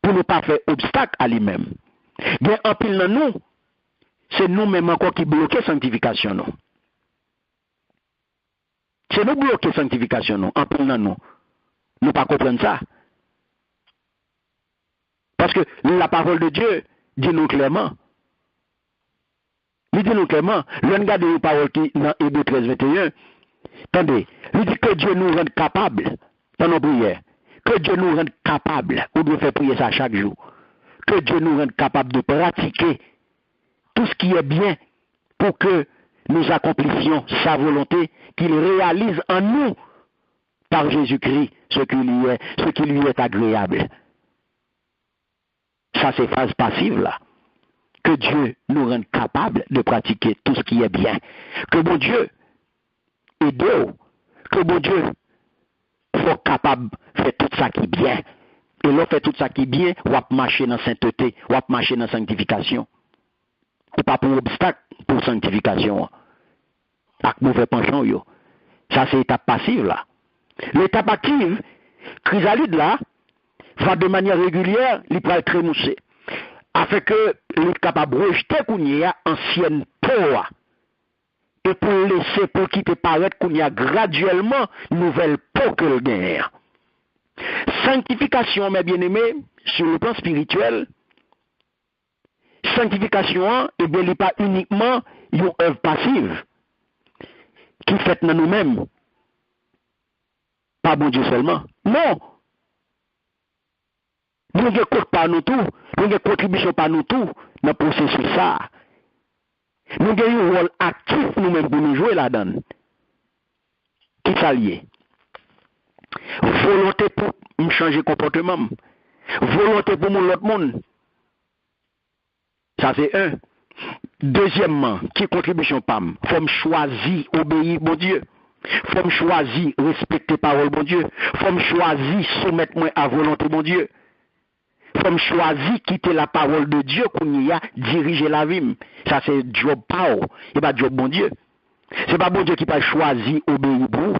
Pour ne pas faire obstacle à lui-même. Bien, en pile dans nous, c'est nous-mêmes encore qui bloquons sanctification, non. C'est nous bloquer sanctification, non, en pile dans nous. Nous pas comprendre ça. Parce que la parole de Dieu dit nous clairement. Il dit nous clairement. L'on regarde une parole qui dans Hébreux 13, 21. Attendez, il dit que Dieu nous rende capables dans nos prières. Que Dieu nous rende capables. On doit faire prier ça chaque jour. Que Dieu nous rende capables de pratiquer tout ce qui est bien pour que nous accomplissions sa volonté, qu'il réalise en nous par Jésus-Christ ce qui lui est agréable. Ça, c'est phase passive là. Que Dieu nous rende capables de pratiquer tout ce qui est bien. Que bon Dieu aide, que bon Dieu soit capable de faire tout ça qui est bien. Et là, fait tout ça qui est bien, on va marcher dans la sainteté, on va marcher dans la sanctification. Ou pas pour obstacle pour sanctification. Avec mauvais penchant, yo. Ça, c'est l'étape passive là. L'étape active, chrysalide là, va de manière régulière, il peut être moussé. Afin que les capable de rejeter qu'on y a ancienne peau. Et pour laisser, pour quitter paraître qu'on y a graduellement nouvelle peau que le gagne. Sanctification, mes bien-aimés, sur le plan spirituel, sanctification, eh bien, il n'est pas uniquement une œuvre passive qui fait dans nous-mêmes. Pas bon Dieu seulement. Non. Nous ne comptons pas nous tout, nous ne contribution pas nous tout dans le processus ça. Nous avons un rôle actif nous-mêmes pour nous jouer là-dedans. Qui s'allie? Volonté pour me changer comportement. Volonté pour mon l'autre monde. Ça c'est un. Deuxièmement, qui contribution PAM? Faut choisir obéir bon Dieu. Faut choisir respecter parole bon Dieu. Faut choisir soumettre moi à volonté bon Dieu. Faut choisir quitter la parole de Dieu qu'on y a diriger la vie. Ça c'est job power, et pas job bon Dieu. C'est pas bon Dieu qui va choisir obéir pour.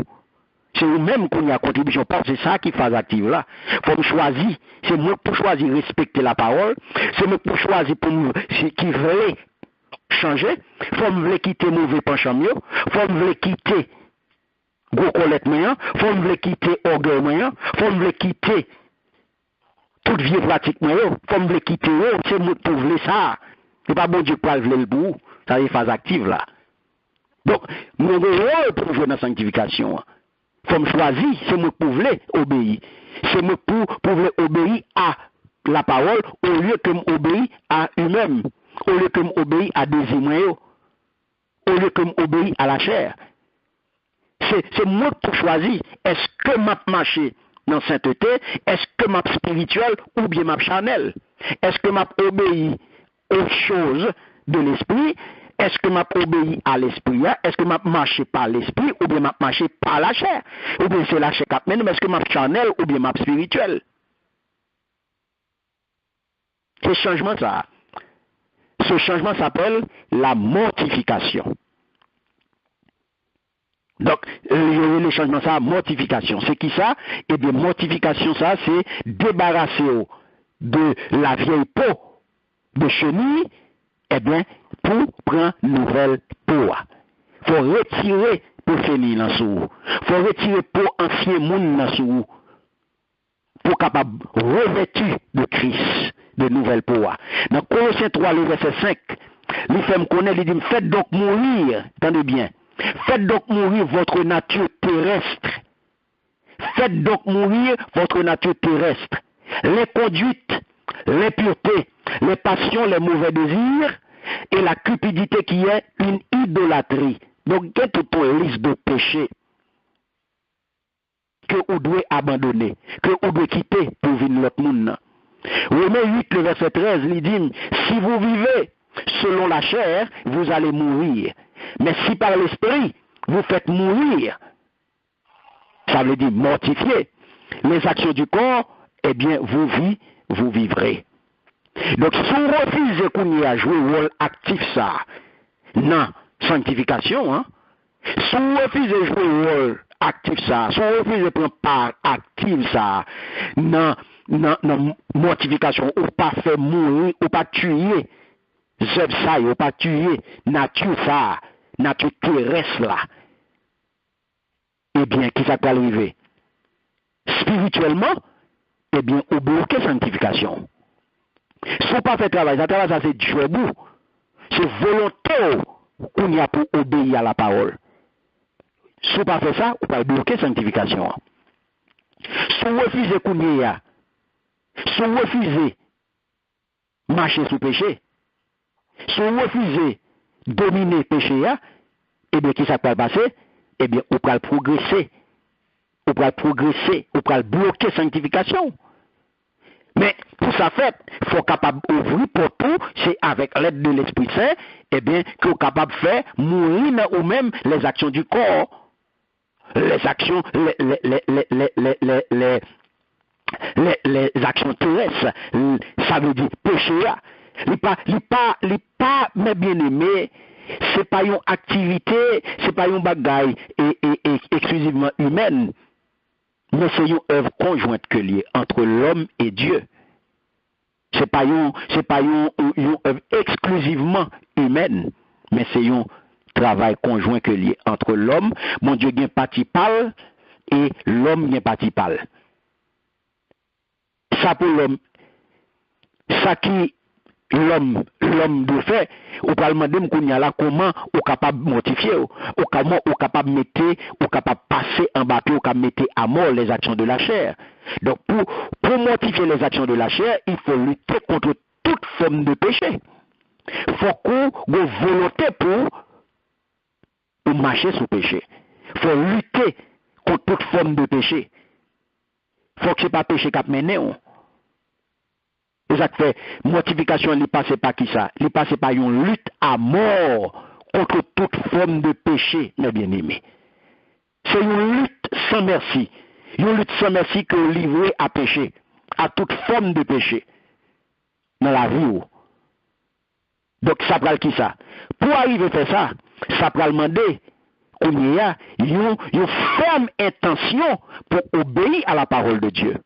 C'est vous-même qu'on y a contribution PAM, c'est ça qui phase active là. Faut choisir, c'est moi pour choisir respecter la parole, c'est moi pour choisir pour nous qui veut changer, faut me quitter mauvais penchant mieux, faut me quitter gros colette moyen, faut me quitter orgueil moyen, faut me quitter toute vie pratique moyen, faut me quitter c'est moi pour vouloir ça. C'est pas bon Dieu pour le bout, ça est phase active là. Donc mon rôle pour jouer dans la sanctification, faut me choisir, c'est moi pour vouloir obéir. C'est moi pour vouloir obéir à la parole au lieu que m'obéir à eux-mêmes. Au lieu que m'obéir à des moyens, au lieu que m'obéir à la chair. C'est moi qui choisis. Est-ce que m'a marché dans la sainteté? Est-ce que m'a spirituel ou bien m'a charnel? Est-ce que m'a obéi aux choses de l'esprit? Est-ce que m'a obéi à l'esprit? Est-ce que m'a marché par l'esprit ou bien m'a marché par la chair? Ou bien c'est la chair qui mène, mais est-ce que m'a charnel ou bien m'a spirituel? C'est changement ça. Ce changement s'appelle la mortification. Donc, le changement, ça, mortification. C'est qui ça? Eh bien, mortification, ça, c'est débarrasser de la vieille peau de chenille, eh bien, pour prendre nouvelle peau. Il faut retirer peau fénile dans sous. Il faut retirer peau ancien monde dans sous. Pour capable revêtu de Christ, de nouvelle peau. Dans Colossiens 3, le verset 5, il fait me connaître, il dit, faites donc mourir, attendez bien, faites donc mourir votre nature terrestre. Faites donc mourir votre nature terrestre. Les conduites, l'impureté, les passions, les mauvais désirs et la cupidité qui est une idolâtrie. Donc, il y a toute une liste de péchés que vous devez abandonner, que vous devez quitter pour vivre l'autre monde. Romains 8, le verset 13, il dit, si vous vivez selon la chair, vous allez mourir. Mais si par l'esprit, vous faites mourir, ça veut dire mortifier les actions du corps, eh bien, vous vivrez. Donc, si on refuse qu'on y a joué rôle actif ça, non, sanctification, hein, si on refuse de jouer rôle actif ça, si on refuse de prendre part active ça, non, mortification, ou pas faire mourir, ou pas tuer, ça, ou pas tuer, nature ça, nature terrestre là, eh bien, qui ça peut arriver? Spirituellement, eh bien, au bloquer sanctification. Si on pas fait travail, ça c'est Dieu bout. C'est volontaire qu'on y a pour obéir à la parole. Si on pas fait ça, on peut bloquer sanctification. Si on refuse qu'on y a, si on refuse marcher sous péché, si on refuse dominer péché, eh bien, qui ça peut passer? Eh bien, on peut progresser. On peut bloquer sanctification. Mais pour ça fait, il faut capable ouvrir pour tout, c'est avec l'aide de l'Esprit Saint, eh bien, qu'on est capable de faire mourir ou même les actions du corps, les actions, les actions terrestres, ça veut dire péché. Il pas, mes bien-aimés, c'est pas une activité, c'est pas une bagaille exclusivement humaine. Mais c'est une œuvre conjointe que liée entre l'homme et Dieu. C'est pas une œuvre exclusivement humaine, mais c'est un travail conjoint que lié entre l'homme, mon Dieu gagne parti pâle et l'homme gagne parti pâle. Ça pour l'homme, ça qui l'homme de fait, ou pas demander qu'on y a là comment ou capable mortifier, ou comment ou capable mettre, ou capable passer en bateau, ou capable mettre à mort les actions de la chair. Donc pour mortifier les actions de la chair, il faut lutter contre toute forme de péché. Il faut qu'on ait volonté pour marcher sous péché. Il faut lutter contre toute forme de péché. Il faut que ce n'est pas péché qui a mené. Et ça fait mortification, il passe par qui ça? Il passe par une lutte à mort contre toute forme de péché, mes bien-aimés. C'est une lutte sans merci. Une lutte sans merci que vous livrez à péché, à toute forme de péché dans la vie. Donc ça prend qui ça? Pour arriver à faire ça, ça prend demander qu'il y a une ferme intention pour obéir à la parole de Dieu.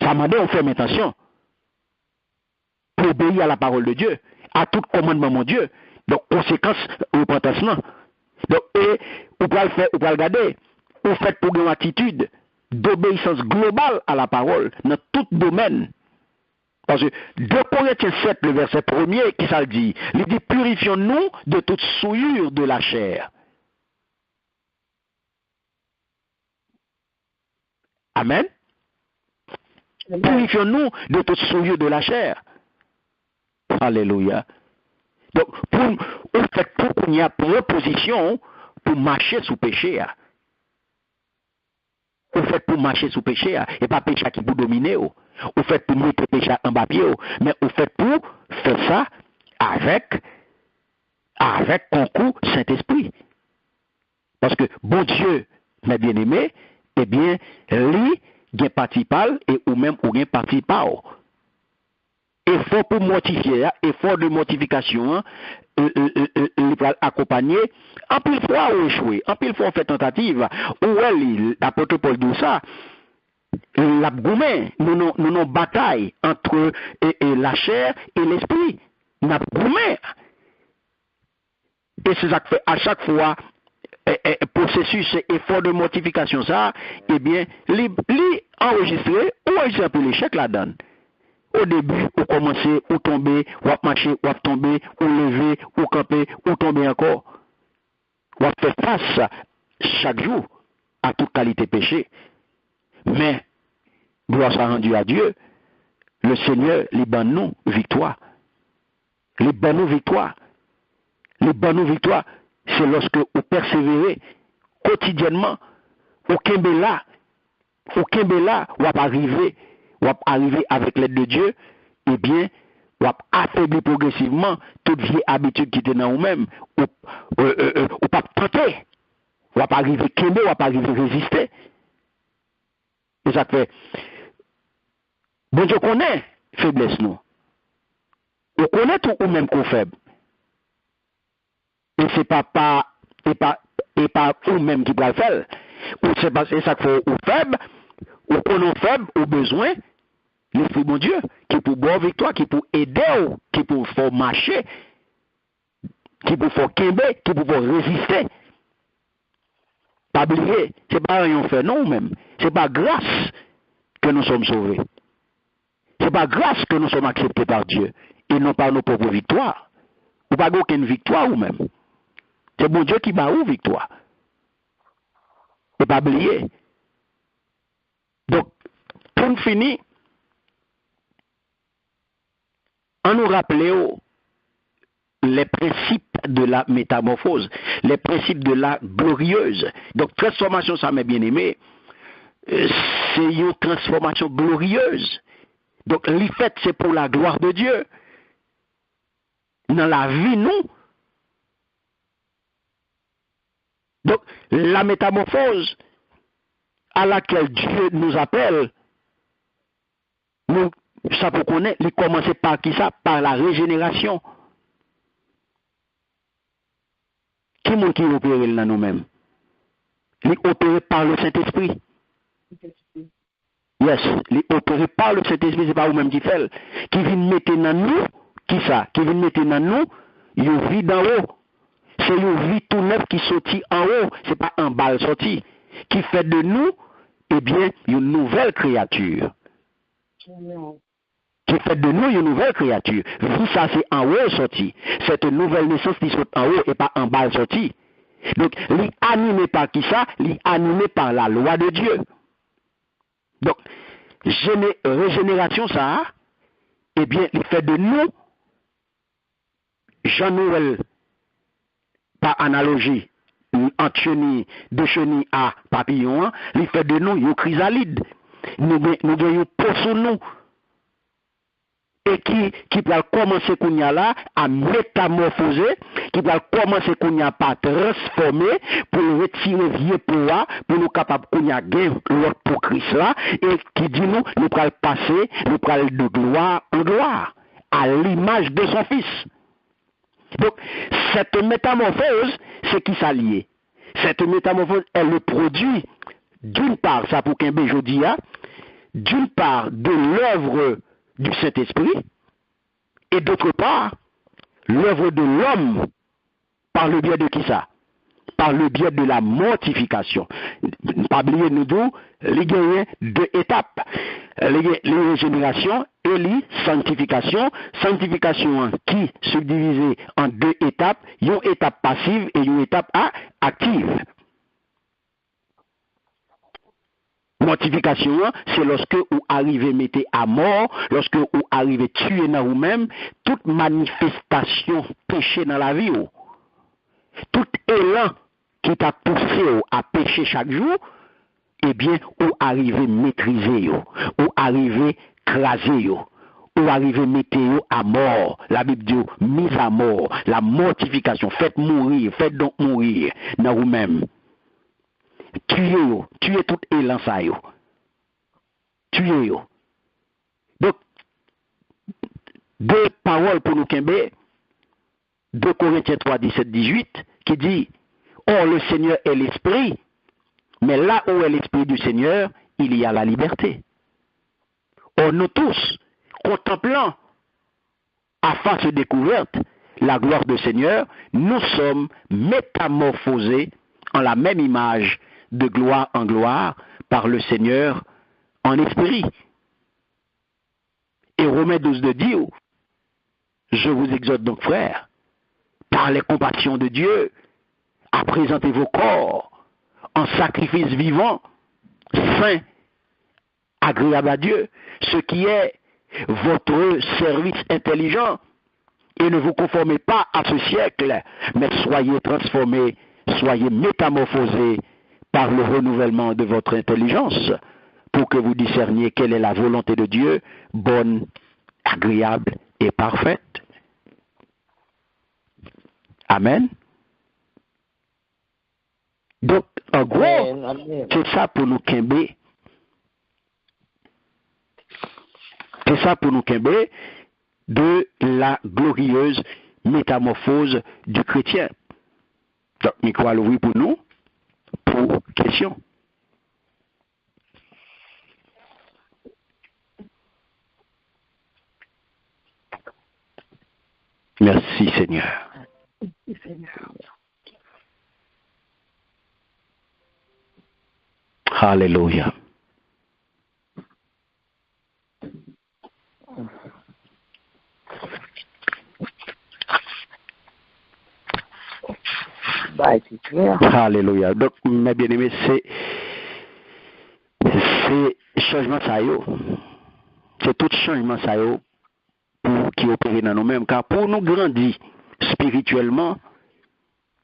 Ça demande une ferme intention pour obéir à la parole de Dieu, à tout commandement de mon Dieu. Donc, conséquence, repentance. Donc, et, vous pouvez le faire, vous pouvez le regarder, vous faites pour une attitude d'obéissance globale à la parole dans tout domaine. Parce que 2 Corinthiens 7, le verset 1er, qui ça le dit? Il dit, purifions-nous de toute souillure de la chair. Amen. Purifions-nous de toute souillure de la chair. Alléluia. Donc, vous faites pour qu'il y ait proposition pour marcher sous péché. Vous faites pour marcher sous péché, et pas péché qui vous domine. Vous faites pour mettre péché en bas pied, mais vous faites pour faire ça avec concours Saint-Esprit. Parce que bon Dieu, mes bien-aimés, eh bien, lui, il parti pâle et ou même ou bien parti pâle. Effort pour mortifier, effort de mortification, il va accompagner. En pile fois, on échoué, en pile fois, on fait tentative. Où est l'apôtre Paul dit ça? La goumé, nous avons bataille entre la chair et l'esprit. Nous avons goumé. Et c'est ça que fait à chaque fois, processus, effort de mortification, ça, eh bien, enregistré, ou enregistrer un peu l'échec là-dedans. Au début, vous commencez, vous tombez, vous marchez, vous tombez, vous levez, vous campez, vous tombez encore. Vous faites face chaque jour à toute qualité péché. Mais, gloire soit rendue à Dieu, le Seigneur, les donne nous victoire. Les donne nous victoire. Les donne nous victoire, c'est lorsque vous persévérez quotidiennement, vous kembe là, vous arriver avec l'aide de Dieu, eh bien, vous affaiblir progressivement toute vieille habitude qui était dans vous-même, ou pas tenter, vous arriver kembe, vous arriver résister. Et ça fait, bon Dieu connaît faiblesse nous. On connaît tout ou même qu'on faible. Et c'est pas vous-même qui va le faire. Ou c'est pas ça qu'il faut ou faible, ou qu'on est faible, ou besoin, l'Esprit bon Dieu, qui pour boire victoire, qui pour aider, qui pour faire marcher, qui pour faire quimber, qui pour résister. Pas oublier, c'est pas rien fait non même. C'est pas grâce que nous sommes sauvés. C'est pas grâce que nous sommes acceptés par Dieu. Et non par nos propres victoires. Ou pas aucune victoire ou même. C'est bon Dieu qui m'a eu victoire. Et pas oublier. Donc, pour finir, on nous rappelle les principes de la métamorphose, les principes de la glorieuse. Donc, transformation, ça m'est bien aimé, c'est une transformation glorieuse. Donc, les faits, c'est pour la gloire de Dieu. Dans la vie, nous. Donc, la métamorphose à laquelle Dieu nous appelle, nous, ça pour connaître, il commence par qui ça? Par la régénération. Qui est qui opère là nous-mêmes? Il est opéré par le Saint-Esprit. Yes, il est opéré par le Saint-Esprit, c'est pas vous-même qui fait. Qui vient mettre dans nous, qui ça? Qui vient mettre dans nous, il vit d'en haut. C'est une vie tout neuf qui sortit en haut, c'est pas un bal sorti. Qui fait de nous, eh bien, une nouvelle créature. Qui fait de nous une nouvelle créature. Vie, ça c'est en haut sorti. C'est une nouvelle naissance qui sort en haut et pas en bas sorti. Donc, il est animé par qui ça? Il est animé par la loi de Dieu. Donc, régénération, ça, eh bien, il fait de nous, Jean-Noël, par analogie, entre chenille, de chenille à papillon, il fait de nous une chrysalide. Nous avons un pot sur nous. et qui va commencer kounya là à métamorphoser, qui va commencer kounya pas transformer pour retirer vieux pouvoir pour nous capable kounya gain l'autre pour Christ là et qui dit nous pral passer, nous pral de gloire en gloire à l'image de son fils. Donc cette métamorphose, c'est qui s'allie. Cette métamorphose est le produit d'une part, ça pour qu'un Jodia, d'une part de l'œuvre du Saint-Esprit, et d'autre part, l'œuvre de l'homme, par le biais de qui ça? Par le biais de la mortification. Pas oublier nous deux, les gagnants deux étapes. Les régénération et les sanctification. Sanctification qui subdivisée en deux étapes, une étape passive et une étape active. Mortification, c'est lorsque vous arrivez mettre à mort, lorsque vous arrivez tuer dans vous-même toute manifestation péché dans la vie. Tout élan qui t'a poussé à pécher chaque jour, eh bien, vous arrivez maîtriser, vous arrivez craser, vous arrivez mettre à mort. La Bible dit mise à mort, la mortification, faites donc mourir dans vous-même. Tuez tout élan ça yo. Tuez yo. Donc, deux paroles pour nous kembe, 2 Corinthiens 3, 17, 18, qui dit, or le Seigneur est l'Esprit, mais là où est l'Esprit du Seigneur, il y a la liberté. Or nous tous, contemplant à face découverte la gloire du Seigneur, nous sommes métamorphosés en la même image de gloire en gloire par le Seigneur en esprit. Et Romains 12 de dit, je vous exhorte donc frères, par les compassions de Dieu, à présenter vos corps en sacrifice vivant, saint, agréable à Dieu, ce qui est votre service intelligent, et ne vous conformez pas à ce siècle, mais soyez transformés, soyez métamorphosés par le renouvellement de votre intelligence, pour que vous discerniez quelle est la volonté de Dieu, bonne, agréable et parfaite. Amen. Donc, en gros, c'est ça pour nous kembe. C'est ça pour nous kembe de la glorieuse métamorphose du chrétien. Donc, micro à l'ouvrir pour nous, pour question. Merci Seigneur. Merci Seigneur. Alléluia. Alléluia. Donc, mes bien-aimés, c'est changement ça yo. C'est tout changement ça yo pour qui opère dans nous-mêmes. Car pour nous grandir spirituellement,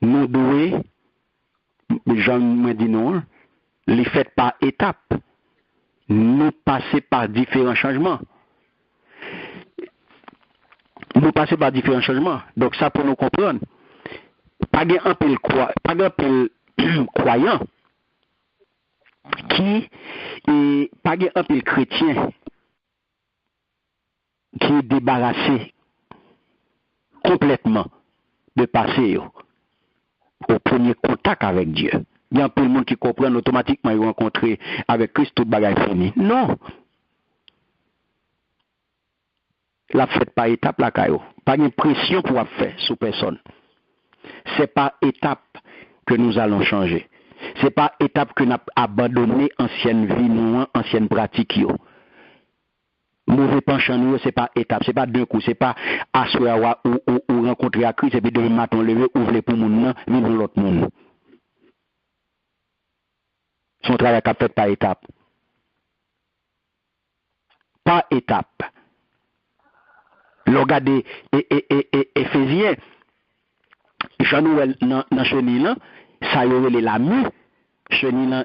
nous devons, Jean me dit non, les faites par étapes. Nous passer par différents changements. Nous passer par différents changements. Donc ça pour nous comprendre. Pas un peu croyant qui est pas un peu chrétien qui est débarrassé complètement de passer au premier contact avec Dieu. Il y a un peu de monde qui comprend automatiquement ils rencontrer avec Christ tout bagage fini. Non. La fête par étape la caillou. Pas une pression pour faire sur personne. C'est par étape que nous allons changer. C'est par étape que nous avons abandonné ancienne vie, nous, ancienne pratique. Mauvais penchant, nous, c'est pas étape, c'est pas d'un coup, c'est pas asseoir ou rencontrer à Christ et puis demain matin lever, ouvrir pour mon vivre l'autre monde. Son travail est fait par étape. Par étape. Regardez Éphésiens, Jean-Noël dans chenille, ça y est l'ami, chenille,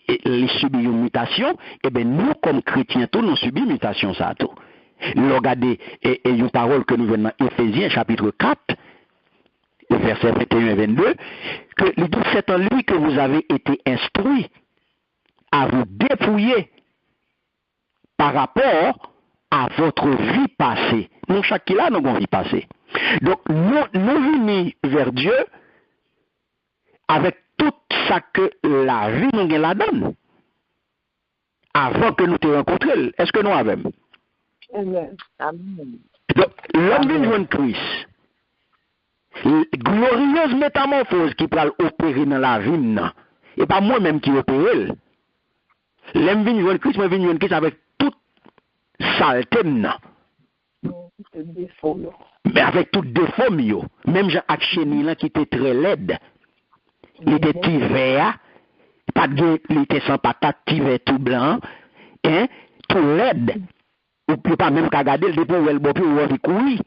il subit une mutation, et bien nous, comme chrétiens, tous nous subissons une mutation, ça tout. Regardez, et une parole que nous venons dans Éphésiens chapitre 4, versets 21 et 22, que il dit, c'est en lui que vous avez été instruits à vous dépouiller par rapport à votre vie passée. Nous, chacun là, nous avons une vie passée. Donc, nous venons vers Dieu avec tout ça que la vie nous la donne. Avant que nous te rencontrions. Est-ce que nous avons? Amen. Donc, l'homme vient joindre Christ. Glorieuse métamorphose qui peut opérer dans la vie, et pas moi-même qui opère. L'homme vient joindre Christ, moi vient joindre Christ avec toute saleté. Mais avec tout défaut, même Jean Akchéni qui était très laide, il était petit vert, pas de, il était sans patate, petit vert tout blanc, hein, tout laide. Ou peut pas même qu'à regarder le dépôt où elle boit, ou elle courir.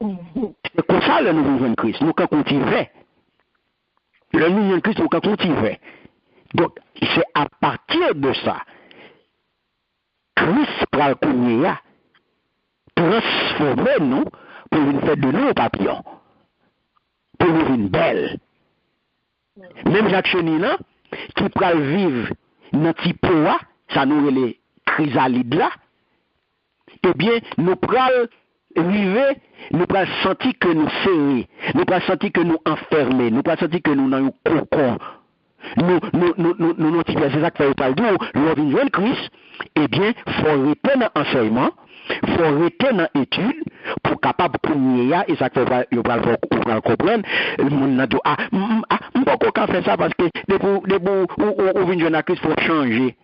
C'est comme ça le nouveau jeune Christ. Nous quand cultiver. Le nouveau jeune Christ, nous quand cultiver. Donc, c'est à partir de ça, Christ prend le premier, transformer nous pour une faire de nous papillons. Pour nous une belle. Même Jacques Chenina, qui prend vivre dans petit poids, ça nous les chrysalides là, eh bien, nous prenons vivre, nous prenons sentir que nous serrés, nous prenons sentir que nous enfermés, nous prenons sentir que nous dans un cocon. Nous, c'est ça que fait le dire, l'on vient joindre Christ, eh bien, il faut rester dans l'enseignement, il faut rester dans l'étude, pour capable de prendre, et ça fait il va le comprendre, le monde n'a dit, on ne peut pas faire ça parce que, on vient joindre Christ, il faut changer.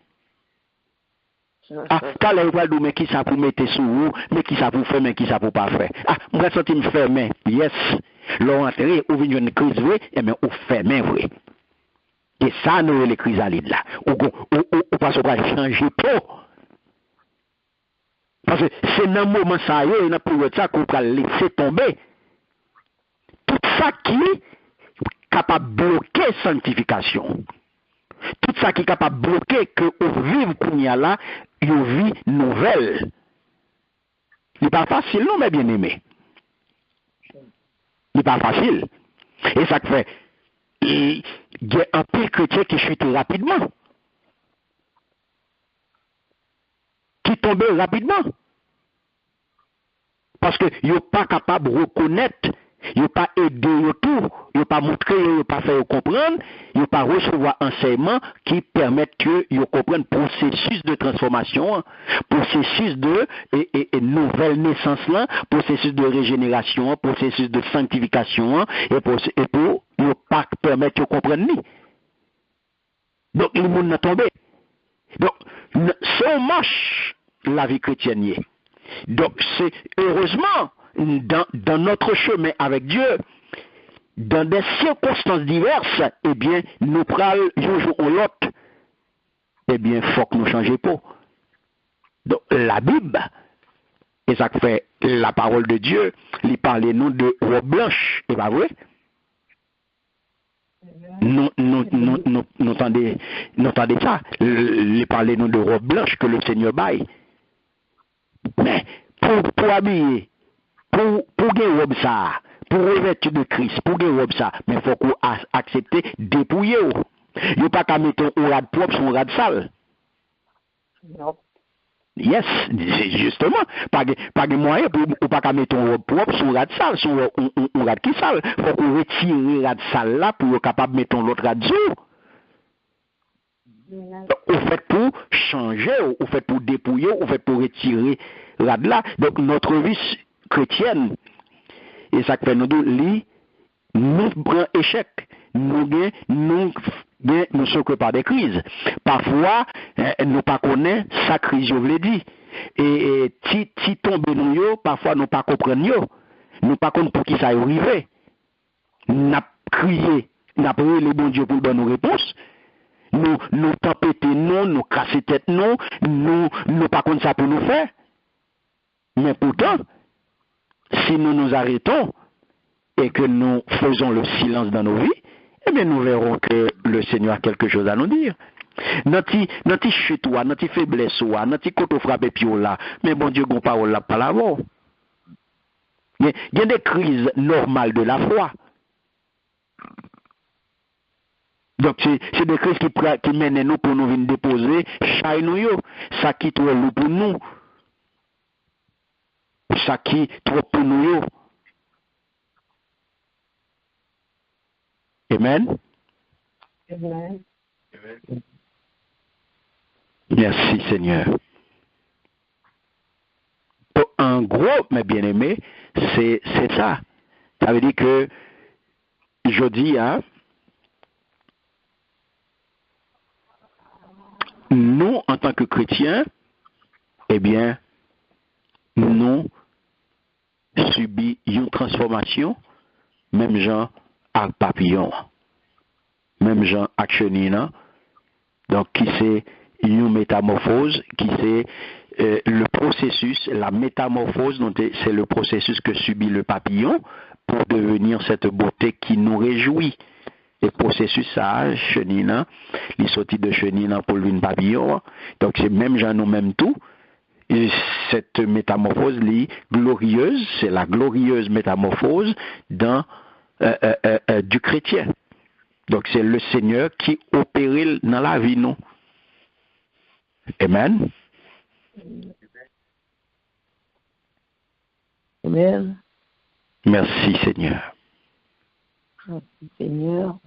Quand les gens disent, mais qui ça pour mettre sous vous, mais qui ça pour faire, mais qui ça pour pas faire. Moi, je sens me fermer. Yes. L'on entre, ou vient une crise vrai, et bien, ou fermer vrai. Et ça, nous, les chrysalides là. Ou parce qu'on va changer pour. Parce que c'est dans le moment ça y est, dans le ça qu'on va laisser tomber. Tout ça qui est capable de bloquer sanctification. Tout ça qui est capable de bloquer que on vive qu'on y a là, une vie nouvelle. Il n'est pas facile, non, mes bien-aimés. Il n'est pas facile. Et ça fait, il y a un peu de chrétiens qui chutent rapidement. Qui tombent rapidement. Parce qu'ils ne sont pas capables de reconnaître, ils ne sont pas aidés tout, ils ne sont pas montrés, ils ne sont pas fait comprendre, ils ne sont pas recevoir enseignement qui permettent qu'ils comprennent le processus de transformation, processus de nouvelle naissance, processus de régénération, processus de sanctification, et pour ne pas permettre qu'ils comprennent. Donc, le monde n'a tombé. Donc, si on marche la vie chrétienne, donc c'est heureusement dans notre chemin avec Dieu, dans des circonstances diverses, eh bien, nous prenons un jour ou l'autre, eh bien, il faut que nous changions pas. Donc, la Bible, et ça fait la parole de Dieu, il parle nous de robe blanche, c'est pas vrai? Nous entendez ça, il parle nous de robe blanche que le Seigneur baille. Mais pour habiller, pour gagner robe ça, pour revêtir de Christ, pour gagner robe ça, mais il faut qu'on accepte dépouiller. Il n'y a pas qu'à mettre un rad propre sur un rad sale. Non. Yes, justement. Pas de moyen pour pas qu'à mettre un robe propre sur un rad sale, sur un rad qui sale. Il faut qu'on retire le rad sale là pour être capable de mettre l'autre rad sur. Au fait pour changer, au fait pour dépouiller, au fait pour retirer rad là. Donc notre vie chrétienne, et ça fait nous prenons échec, nous sommes que par des crises. Parfois, nous pas connaissons sa crise, je vous l'ai dit. Et si tombe nous, parfois nous pas comprenons. Nous pas comprenons pour qui ça est arrivé. Nous avons crié, nous avons prié le bon Dieu pour donner nos réponses. Nous tempêter nous casser tête nous pas contre ça pour nous faire. Mais pourtant, si nous nous arrêtons et que nous faisons le silence dans nos vies, eh bien nous verrons que le Seigneur a quelque chose à nous dire. Dans ti chute ou, dans ti faiblesse ou, dans ti koto frappe pied là, mais bon Dieu gon parole là pas là-bas. Il y a des crises normales de la foi. Donc c'est des crises qui mènent nous pour nous venir déposer chay nous yo, ça qui trop lourd pour nous. Ça qui trop pour nous yo. Amen. Amen. Merci Seigneur. En gros, mes bien-aimés, c'est ça. Ça veut dire que je dis, hein, nous, en tant que chrétiens, eh bien, nous subissons une transformation, même gens à papillon, même gens à chenina, donc qui c'est une métamorphose, qui c'est le processus, la métamorphose, c'est le processus que subit le papillon pour devenir cette beauté qui nous réjouit. Le processus ça, chenina, les sorties de chenina pour le papillon, donc c'est même genre nous-mêmes tout. Et cette métamorphose glorieuse, c'est la glorieuse métamorphose du chrétien. Donc c'est le Seigneur qui opère dans la vie, nous. Amen. Amen. Merci Seigneur. Merci Seigneur.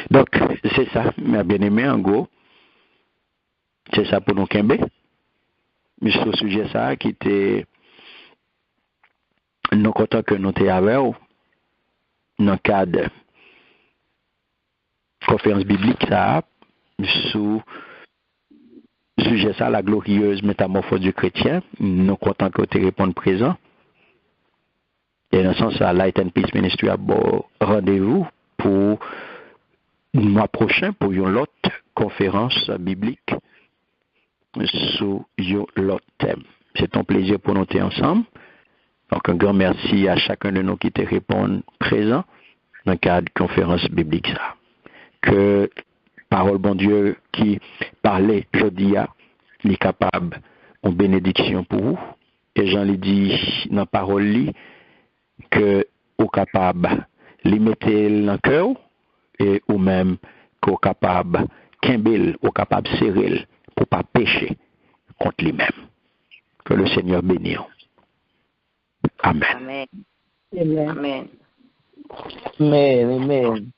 Donc c'est ça, mes bien-aimés, en gros. C'est ça pour nous Kembe. Mais ce sujet ça qui était nous content que nous étions avec vous dans le cadre conférence biblique ça sous sujet ça la glorieuse métamorphose du chrétien. Nous content que tu répondes présent. Et dans ce sens ça Light and Peace Ministry a bon rendez-vous pour le mois prochain pour une autre conférence biblique sous l'autre thème. C'est un plaisir pour nous être ensemble. Donc un grand merci à chacun de nous qui te répond présent dans le cadre de conférence biblique ça. Que parole bon Dieu qui parlait jeudi est capable en bénédiction pour vous. Et Jean lui dit dans la parole li que vous capable li mettez dans le cœur et ou même qu'on capable kembel ou capable serrer pour pas pécher contre lui-même. Que le Seigneur bénisse. Amen. Amen. Amen. Amen. Amen. Amen.